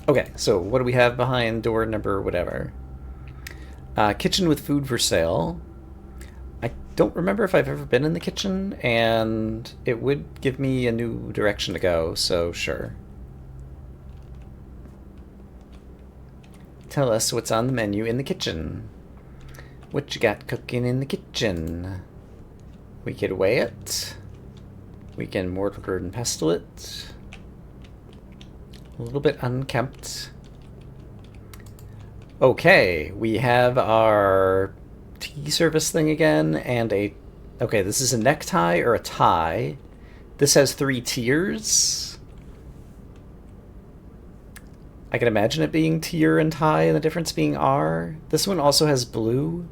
Okay, so what do we have behind door number whatever? Kitchen with food for sale. I don't remember if I've ever been in the kitchen, and it would give me a new direction to go, so sure. Tell us what's on the menu in the kitchen. What you got cooking in the kitchen? We could weigh it. We can mortar and pestle it. A little bit unkempt. Okay, we have our tea service thing again, and a... Okay, this is a necktie or a tie. This has 3 tiers. I can imagine it being tier and tie, and the difference being R. This one also has blue,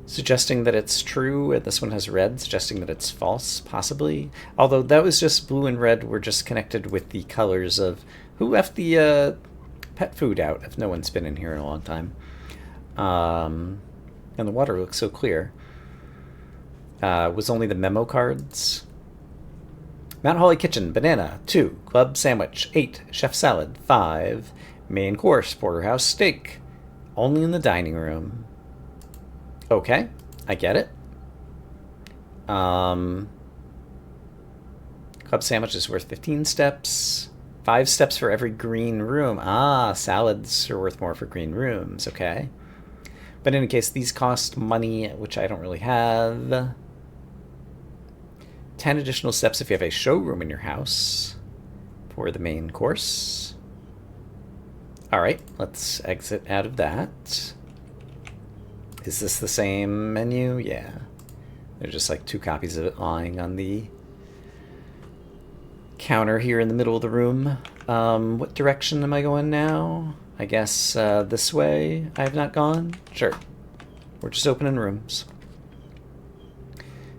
suggesting that it's true, and this one has red, suggesting that it's false, possibly. Although that was just blue and red were just connected with the colors of... Who left the pet food out if no one's been in here in a long time? And the water looks so clear. Was only the memo cards. Mount Holly Kitchen, banana, 2. Club sandwich, 8. Chef salad, 5. Main course, porterhouse steak. Only in the dining room. Okay, I get it. Club sandwich is worth 15 steps. 5 steps for every green room. Ah, salads are worth more for green rooms. Okay. But in any case, these cost money, which I don't really have. 10 additional steps if you have a showroom in your house for the main course. All right, let's exit out of that. Is this the same menu? Yeah. There's just like 2 copies of it lying on the counter here in the middle of the room. What direction am I going now? I guess this way I have not gone? Sure. We're just opening rooms.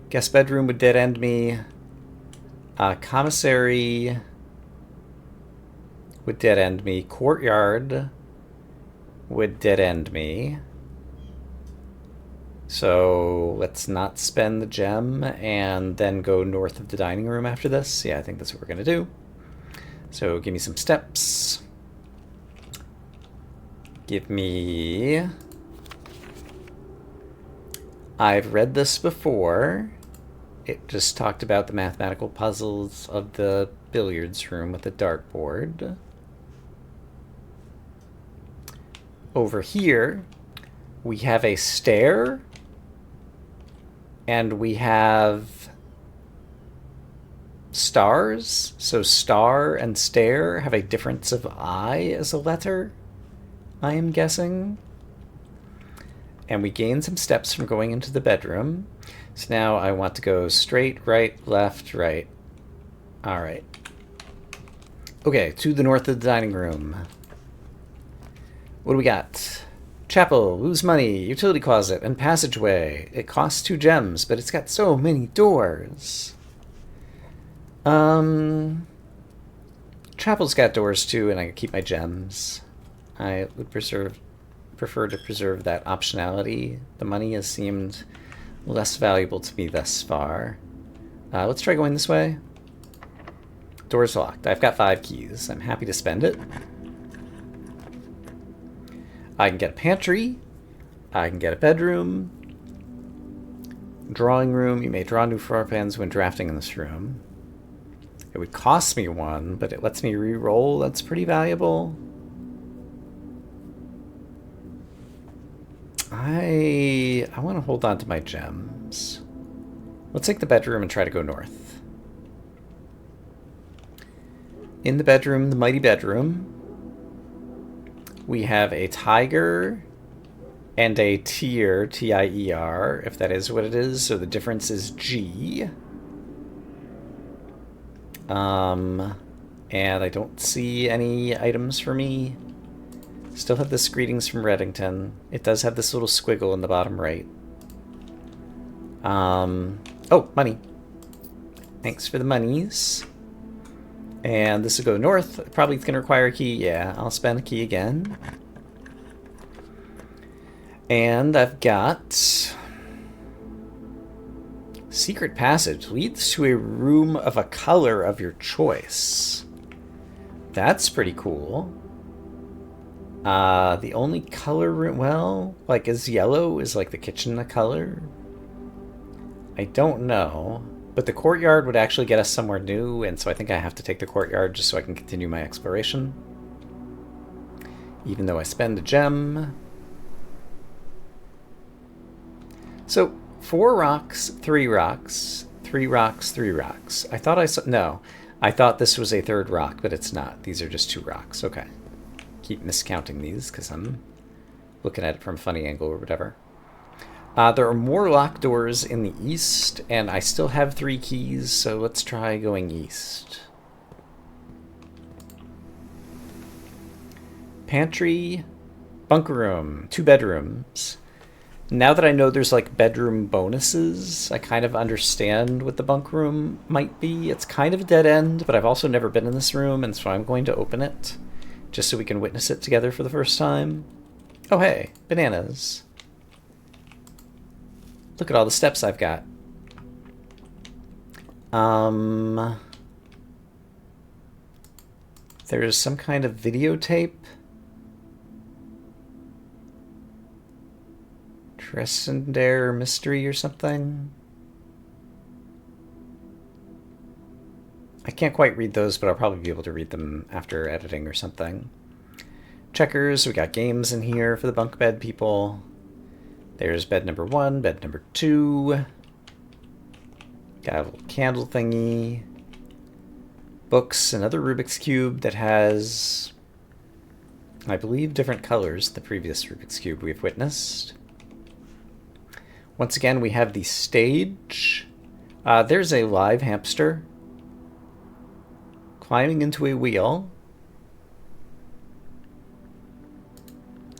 Guest bedroom would dead end me. Commissary would dead end me. Courtyard would dead end me. So let's not spend the gem and then go north of the dining room after this. Yeah, I think that's what we're going to do. So give me some steps. Give me... I've read this before. It just talked about the mathematical puzzles of the billiards room with the dartboard. Over here, we have a stair, and we have stars. So star and stair have a difference of I as a letter, I am guessing. And we gain some steps from going into the bedroom. So now I want to go straight, right, left, right. All right. Okay, to the north of the dining room. What do we got? Chapel, lose money, utility closet, and passageway. It costs 2 gems, but it's got so many doors. Chapel's got doors too, and I can keep my gems. I would prefer to preserve that optionality. The money has seemed less valuable to me thus far. Let's try going this way. Door's locked. I've got 5 keys. I'm happy to spend it. I can get a pantry. I can get a bedroom. Drawing room. You may draw new floor plans when drafting in this room. It would cost me 1, but it lets me re-roll. That's pretty valuable. I want to hold on to my gems. Let's take the bedroom and try to go north. In the bedroom, the mighty bedroom, we have a tiger and a tier, T-I-E-R, if that is what it is. So the difference is G. And I don't see any items for me. Still have this greetings from Reddington. It does have this little squiggle in the bottom right. Oh, money. Thanks for the monies. And this will go north. Probably going to require a key. Yeah, I'll spend a key again. And I've got... Secret passage leads to a room of a color of your choice. That's pretty cool. The only color room... Well, like, is yellow? Is, like, the kitchen a color? I don't know. But the courtyard would actually get us somewhere new, and so I think I have to take the courtyard just so I can continue my exploration. Even though I spend a gem. So, 4 rocks, 3 rocks, 3 rocks, 3 rocks. I thought I saw... No. I thought this was a 3rd rock, but it's not. These are just 2 rocks. Okay. Keep miscounting these because I'm looking at it from a funny angle or whatever. There are more locked doors in the east, and I still have 3 keys, so let's try going east. Pantry, bunker room, 2 bedrooms. Now that I know there's like bedroom bonuses, I kind of understand what the bunk room might be. It's kind of a dead end, but I've also never been in this room, and so I'm going to open it just so we can witness it together for the first time. Oh hey, bananas. Look at all the steps I've got. There's some kind of videotape. Tresendare mystery or something. I can't quite read those, but I'll probably be able to read them after editing or something. Checkers, we got games in here for the bunk bed people. There's bed number 1, bed number 2. Got a little candle thingy. Books, another Rubik's Cube that has, I believe, different colors than the previous Rubik's Cube we've witnessed. Once again, we have the stage. There's a live hamster climbing into a wheel.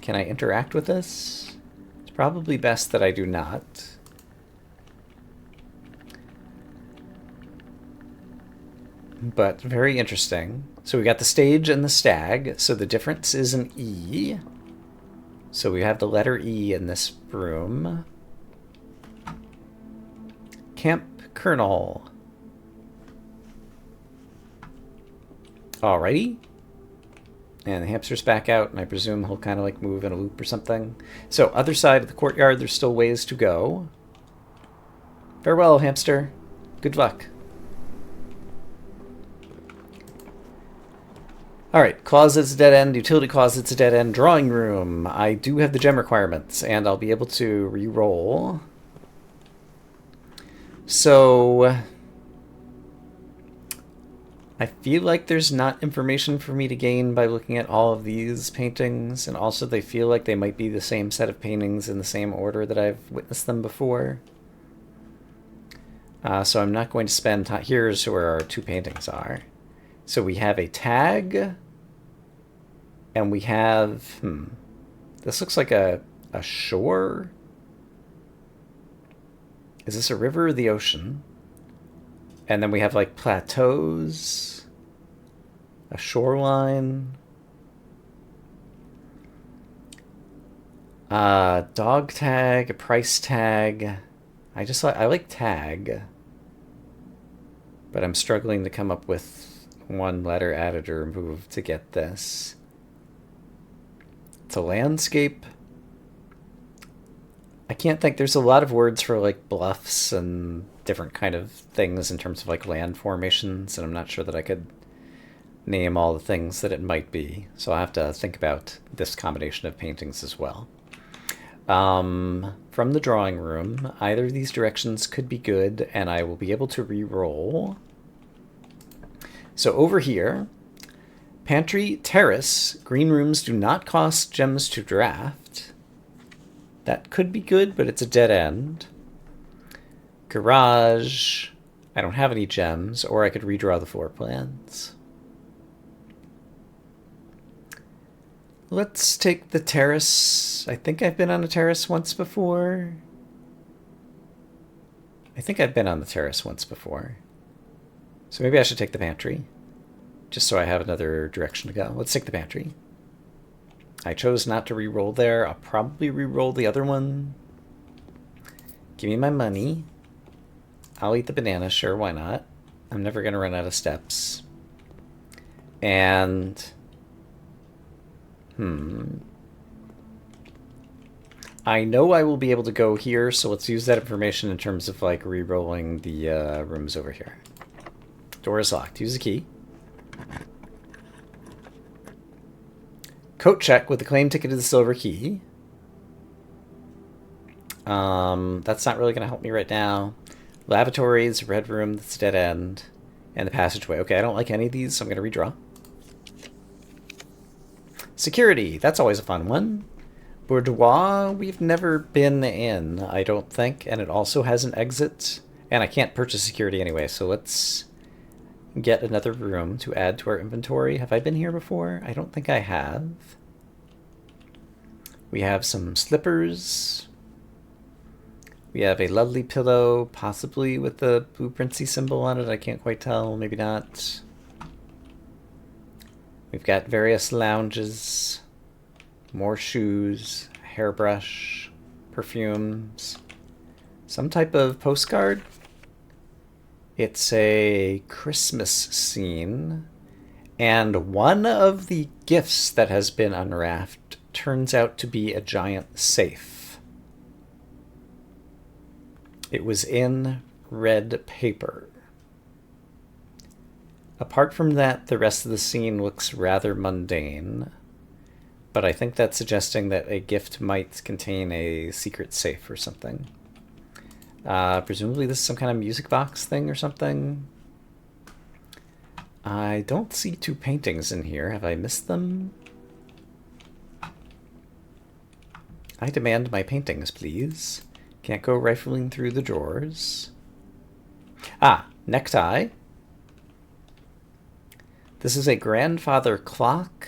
Can I interact with this? It's probably best that I do not. But very interesting. So we got the stage and the stag. So the difference is an E. So we have the letter E in this room. Camp Colonel. Alrighty. And the hamster's back out, and I presume he'll kind of like move in a loop or something. So, other side of the courtyard, there's still ways to go. Farewell, hamster. Good luck. Alright, closet's a dead end, utility closet's a dead end, drawing room. I do have the gem requirements, and I'll be able to re-roll. So, I feel like there's not information for me to gain by looking at all of these paintings, and also they feel like they might be the same set of paintings in the same order that I've witnessed them before. So I'm not going to spend time. Here's where our two paintings are. So we have a tag, and we have, this looks like a shore. Is this a river or the ocean? And then we have like plateaus, a shoreline, dog tag, a price tag. I like tag, but I'm struggling to come up with one letter added or removed to get this. It's a landscape. I can't think. There's a lot of words for like bluffs and different kind of things in terms of like land formations, and I'm not sure that I could name all the things that it might be. So I'll have to think about this combination of paintings as well. From the drawing room, either of these directions could be good, and I will be able to re-roll. So over here, pantry, terrace, green rooms do not cost gems to draft. That could be good, but it's a dead end. Garage, I don't have any gems, or I could redraw the floor plans. Let's take the terrace. I think I've been on a terrace once before. So maybe I should take the pantry, just so I have another direction to go. Let's take the pantry. I chose not to re-roll there. I'll probably re-roll the other one. Give me my money. I'll eat the banana, sure, why not? I'm never going to run out of steps. And... I know I will be able to go here, so let's use that information in terms of, like, re-rolling the rooms over here. Door is locked. Use the key. Coat check with the claim ticket to the silver key. That's not really going to help me right now. Lavatories, red room, that's a dead end. And the passageway. Okay, I don't like any of these, so I'm going to redraw. Security, that's always a fun one. Boudoir, we've never been in, I don't think, and it also has an exit. And I can't purchase security anyway, so let's get another room to add to our inventory. Have I been here before? I don't think I have. We have some slippers. We have a lovely pillow, possibly with the blueprintsy symbol on it. I can't quite tell, maybe not. We've got various lounges, more shoes, hairbrush, perfumes, some type of postcard. It's a Christmas scene, and one of the gifts that has been unwrapped turns out to be a giant safe. It was in red paper. Apart from that, the rest of the scene looks rather mundane, but I think that's suggesting that a gift might contain a secret safe or something. Presumably this is some kind of music box thing or something. I don't see two paintings in here. Have I missed them? I demand my paintings, please. Can't go rifling through the drawers. Ah, necktie. This is a grandfather clock.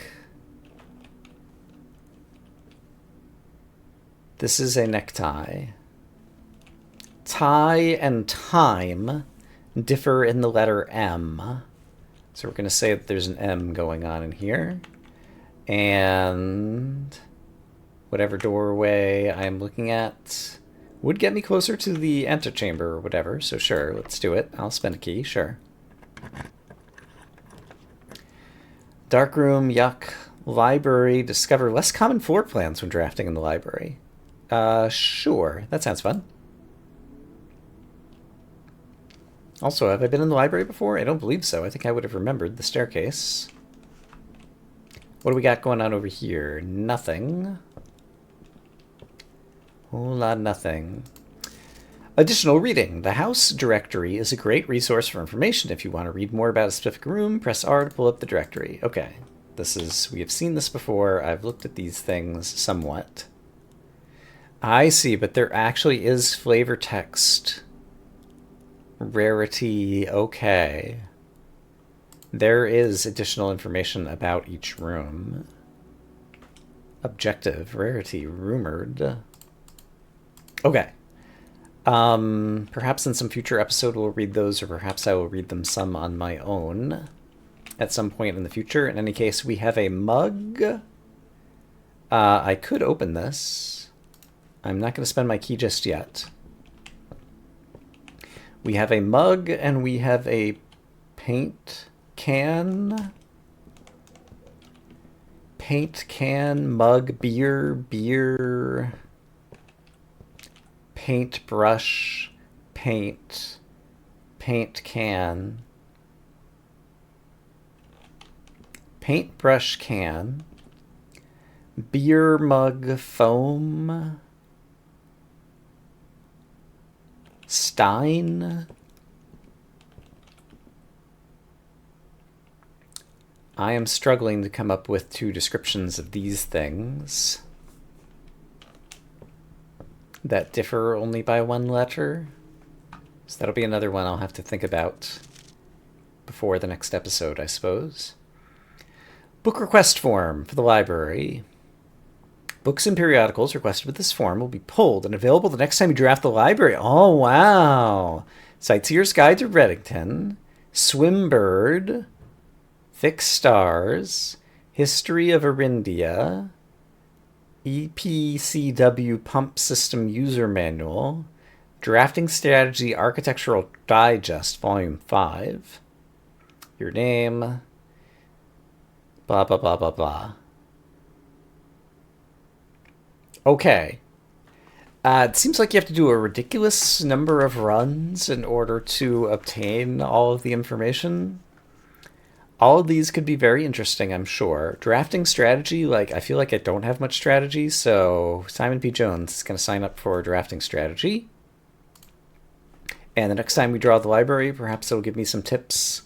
This is a necktie. Tie and time differ in the letter M. So we're going to say that there's an M going on in here. And whatever doorway I'm looking at would get me closer to the antechamber or whatever. So sure, let's do it. I'll spend a key, sure. Dark room, yuck. Library, discover less common floor plans when drafting in the library. Sure. That sounds fun. Also, have I been in the library before? I don't believe so. I think I would have remembered the staircase. What do we got going on over here? Nothing. Whole lot of nothing. Additional reading. The house directory is a great resource for information. If you want to read more about a specific room, press R to pull up the directory. Okay. We have seen this before. I've looked at these things somewhat. I see, but there actually is flavor text. Rarity, okay. There is additional information about each room. Objective, rarity, rumored. Okay. Perhaps in some future episode we'll read those, or perhaps I will read them some on my own at some point in the future. In any case, we have a mug. I could open this. I'm not going to spend my key just yet. We have a mug, and we have a paint can. Paint can, mug, beer, paintbrush, paint can, paintbrush can, beer mug foam, Stein. I am struggling to come up with two descriptions of these things that differ only by one letter. So that'll be another one I'll have to think about before the next episode, I suppose. Book request form for the library. Books and periodicals requested with this form will be pulled and available the next time you draft the library. Oh, wow. Sightseer's Guide to Reddington, Swimbird, Thick Stars, History of Arindia, EPCW Pump System User Manual, Drafting Strategy Architectural Digest, Volume 5, your name, blah, blah, blah, blah, blah. Okay. It seems like you have to do a ridiculous number of runs in order to obtain all of the information. All of these could be very interesting, I'm sure. Drafting strategy, I feel like I don't have much strategy, so Simon P. Jones is going to sign up for drafting strategy. And the next time we draw the library, perhaps it'll give me some tips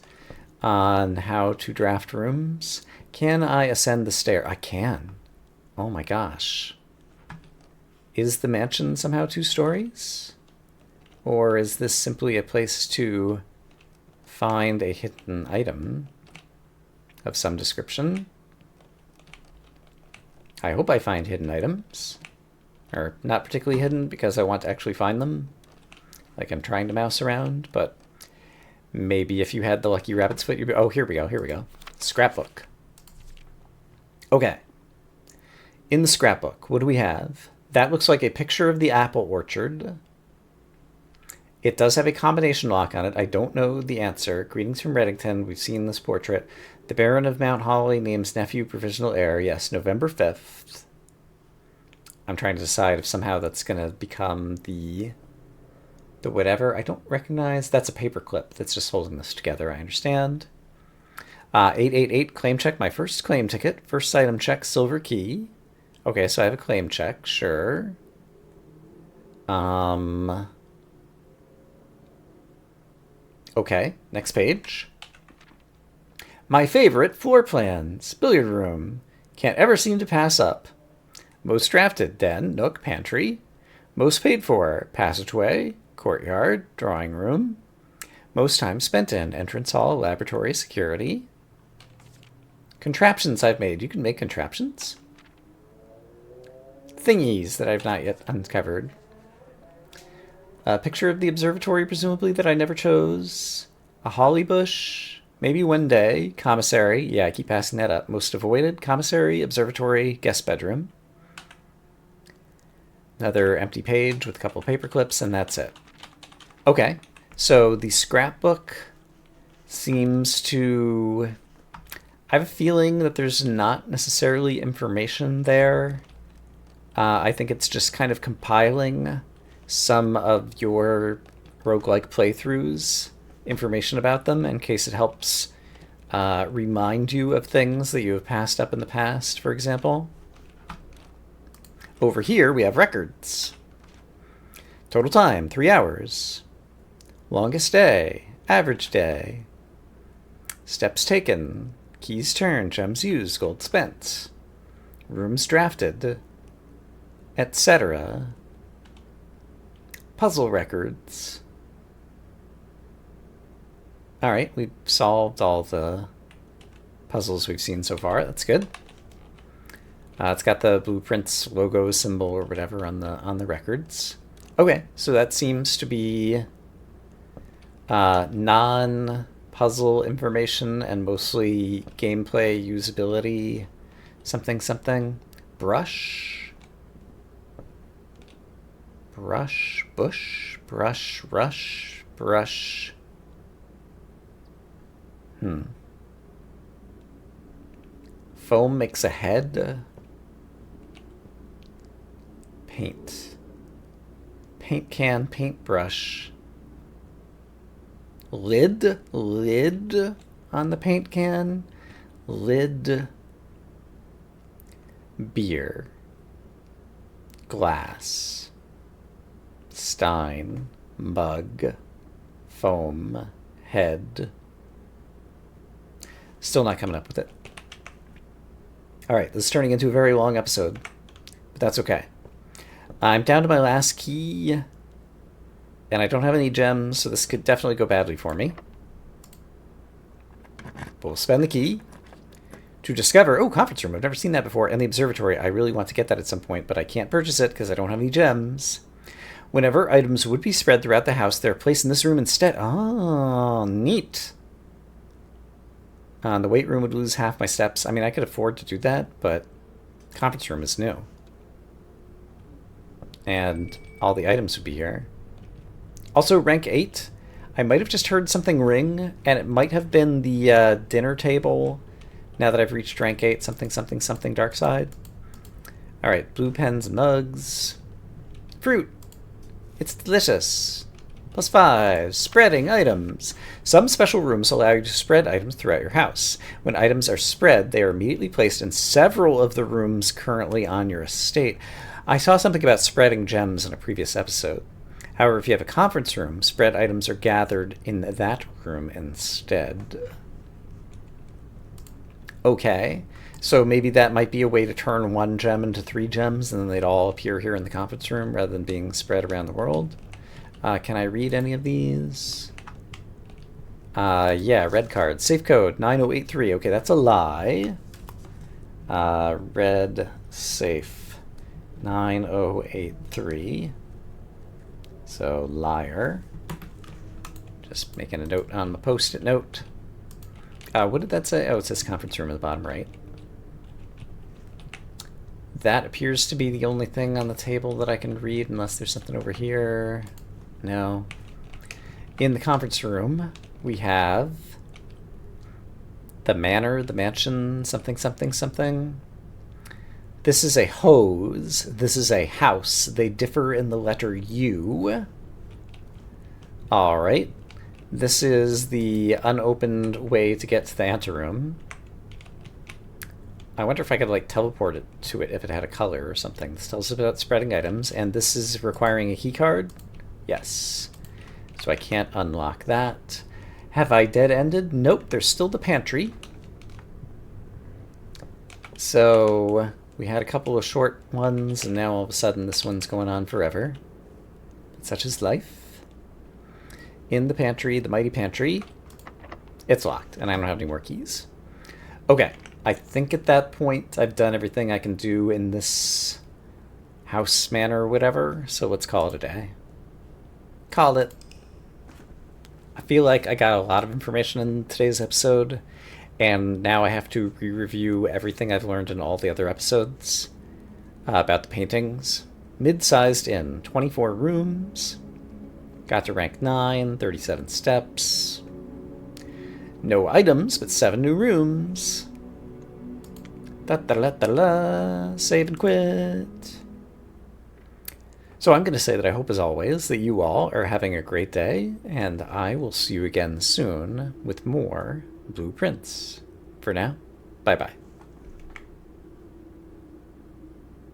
on how to draft rooms. Can I ascend the stair? I can. Oh my gosh. Is the mansion somehow 2 stories? Or is this simply a place to find a hidden item of some description? I hope I find hidden items. Or not particularly hidden because I want to actually find them. Like I'm trying to mouse around, but maybe if you had the lucky rabbit's foot, you'd be... Oh, here we go. Scrapbook. Okay. In the scrapbook, what do we have? That looks like a picture of the apple orchard. It does have a combination lock on it. I don't know the answer. Greetings from Reddington. We've seen this portrait. The Baron of Mount Holly names nephew provisional heir. Yes, November 5th. I'm trying to decide if somehow that's going to become the whatever. I don't recognize. That's a paper clip that's just holding this together. I understand. 888 claim check. My first claim ticket. First item check. Silver key. Okay, so I have a claim check, sure. Okay, next page. My favorite floor plans. Billiard room. Can't ever seem to pass up. Most drafted, den, nook, pantry. Most paid for, passageway, courtyard, drawing room. Most time spent in, entrance hall, laboratory, security. Contraptions I've made. You can make contraptions? Thingies that I've not yet uncovered. A picture of the observatory, presumably, that I never chose. A holly bush. Maybe one day. Commissary. Yeah, I keep passing that up. Most avoided. Commissary, observatory, guest bedroom. Another empty page with a couple paper clips, and that's it. Okay, so the scrapbook seems to... I have a feeling that there's not necessarily information there. I think it's just kind of compiling some of your roguelike playthroughs, information about them, in case it helps remind you of things that you have passed up in the past, for example. Over here, we have records. Total time, 3 hours. Longest day, average day. Steps taken, keys turned, gems used, gold spent. Rooms drafted, etc. Puzzle records. Alright, we've solved all the puzzles we've seen so far. That's good. It's got the Blueprints logo symbol or whatever on the records. Okay, so that seems to be non-puzzle information and mostly gameplay, usability, something something. Brush. Brush. Bush. Brush. Rush. Brush. Foam makes a head. Paint. Paint can, paintbrush. Lid. Lid on the paint can. Lid. Beer. Glass. Stein. Mug. Foam. Head. Still not coming up with it. Alright, this is turning into a very long episode, but that's okay. I'm down to my last key, and I don't have any gems, so this could definitely go badly for me. But we'll spend the key to discover... Oh, conference room. I've never seen that before. And the observatory. I really want to get that at some point, but I can't purchase it because I don't have any gems. Whenever items would be spread throughout the house, they're placed in this room instead. Oh, neat. The weight room would lose half my steps. I mean, I could afford to do that, but conference room is new. And all the items would be here. Also, rank 8. I might have just heard something ring, and it might have been the dinner table. Now that I've reached rank 8, something, something, something, dark side. Alright, blue pens and mugs. Fruit. It's delicious. +5. Spreading items. Some special rooms allow you to spread items throughout your house. When items are spread, they are immediately placed in several of the rooms currently on your estate. I saw something about spreading gems in a previous episode. However, if you have a conference room, spread items are gathered in that room instead. Okay, so maybe that might be a way to turn 1 gem into 3 gems, and then they'd all appear here in the conference room rather than being spread around the world. Can I read any of these? Yeah, red card. Safe code 9083. Okay, that's a lie. Red safe 9083. So, liar. Just making a note on the post-it note. What did that say? Oh, it says conference room at the bottom right. That appears to be the only thing on the table that I can read, unless there's something over here. No. In the conference room, we have the manor, the mansion, something, something, something. This is a hose. This is a house. They differ in the letter U. Alright. This is the unopened way to get to the anteroom. I wonder if I could, like, teleport it to it if it had a color or something. This tells us about spreading items, and this is requiring a key card. Yes. So I can't unlock that. Have I dead-ended? Nope, there's still the pantry. So we had a couple of short ones, and now all of a sudden this one's going on forever. Such is life. In the pantry, the mighty pantry. It's locked, and I don't have any more keys. Okay, I think at that point I've done everything I can do in this house manor or whatever, so let's call it a day. Call it. I feel like I got a lot of information in today's episode, and now I have to re-review everything I've learned in all the other episodes about the paintings. Mid-sized inn, 24 rooms, got to rank 9, 37 steps. No items, but 7 new rooms. Da-da-da-da-da, save and quit. So I'm going to say that I hope, as always, that you all are having a great day, and I will see you again soon with more blueprints. For now, bye-bye.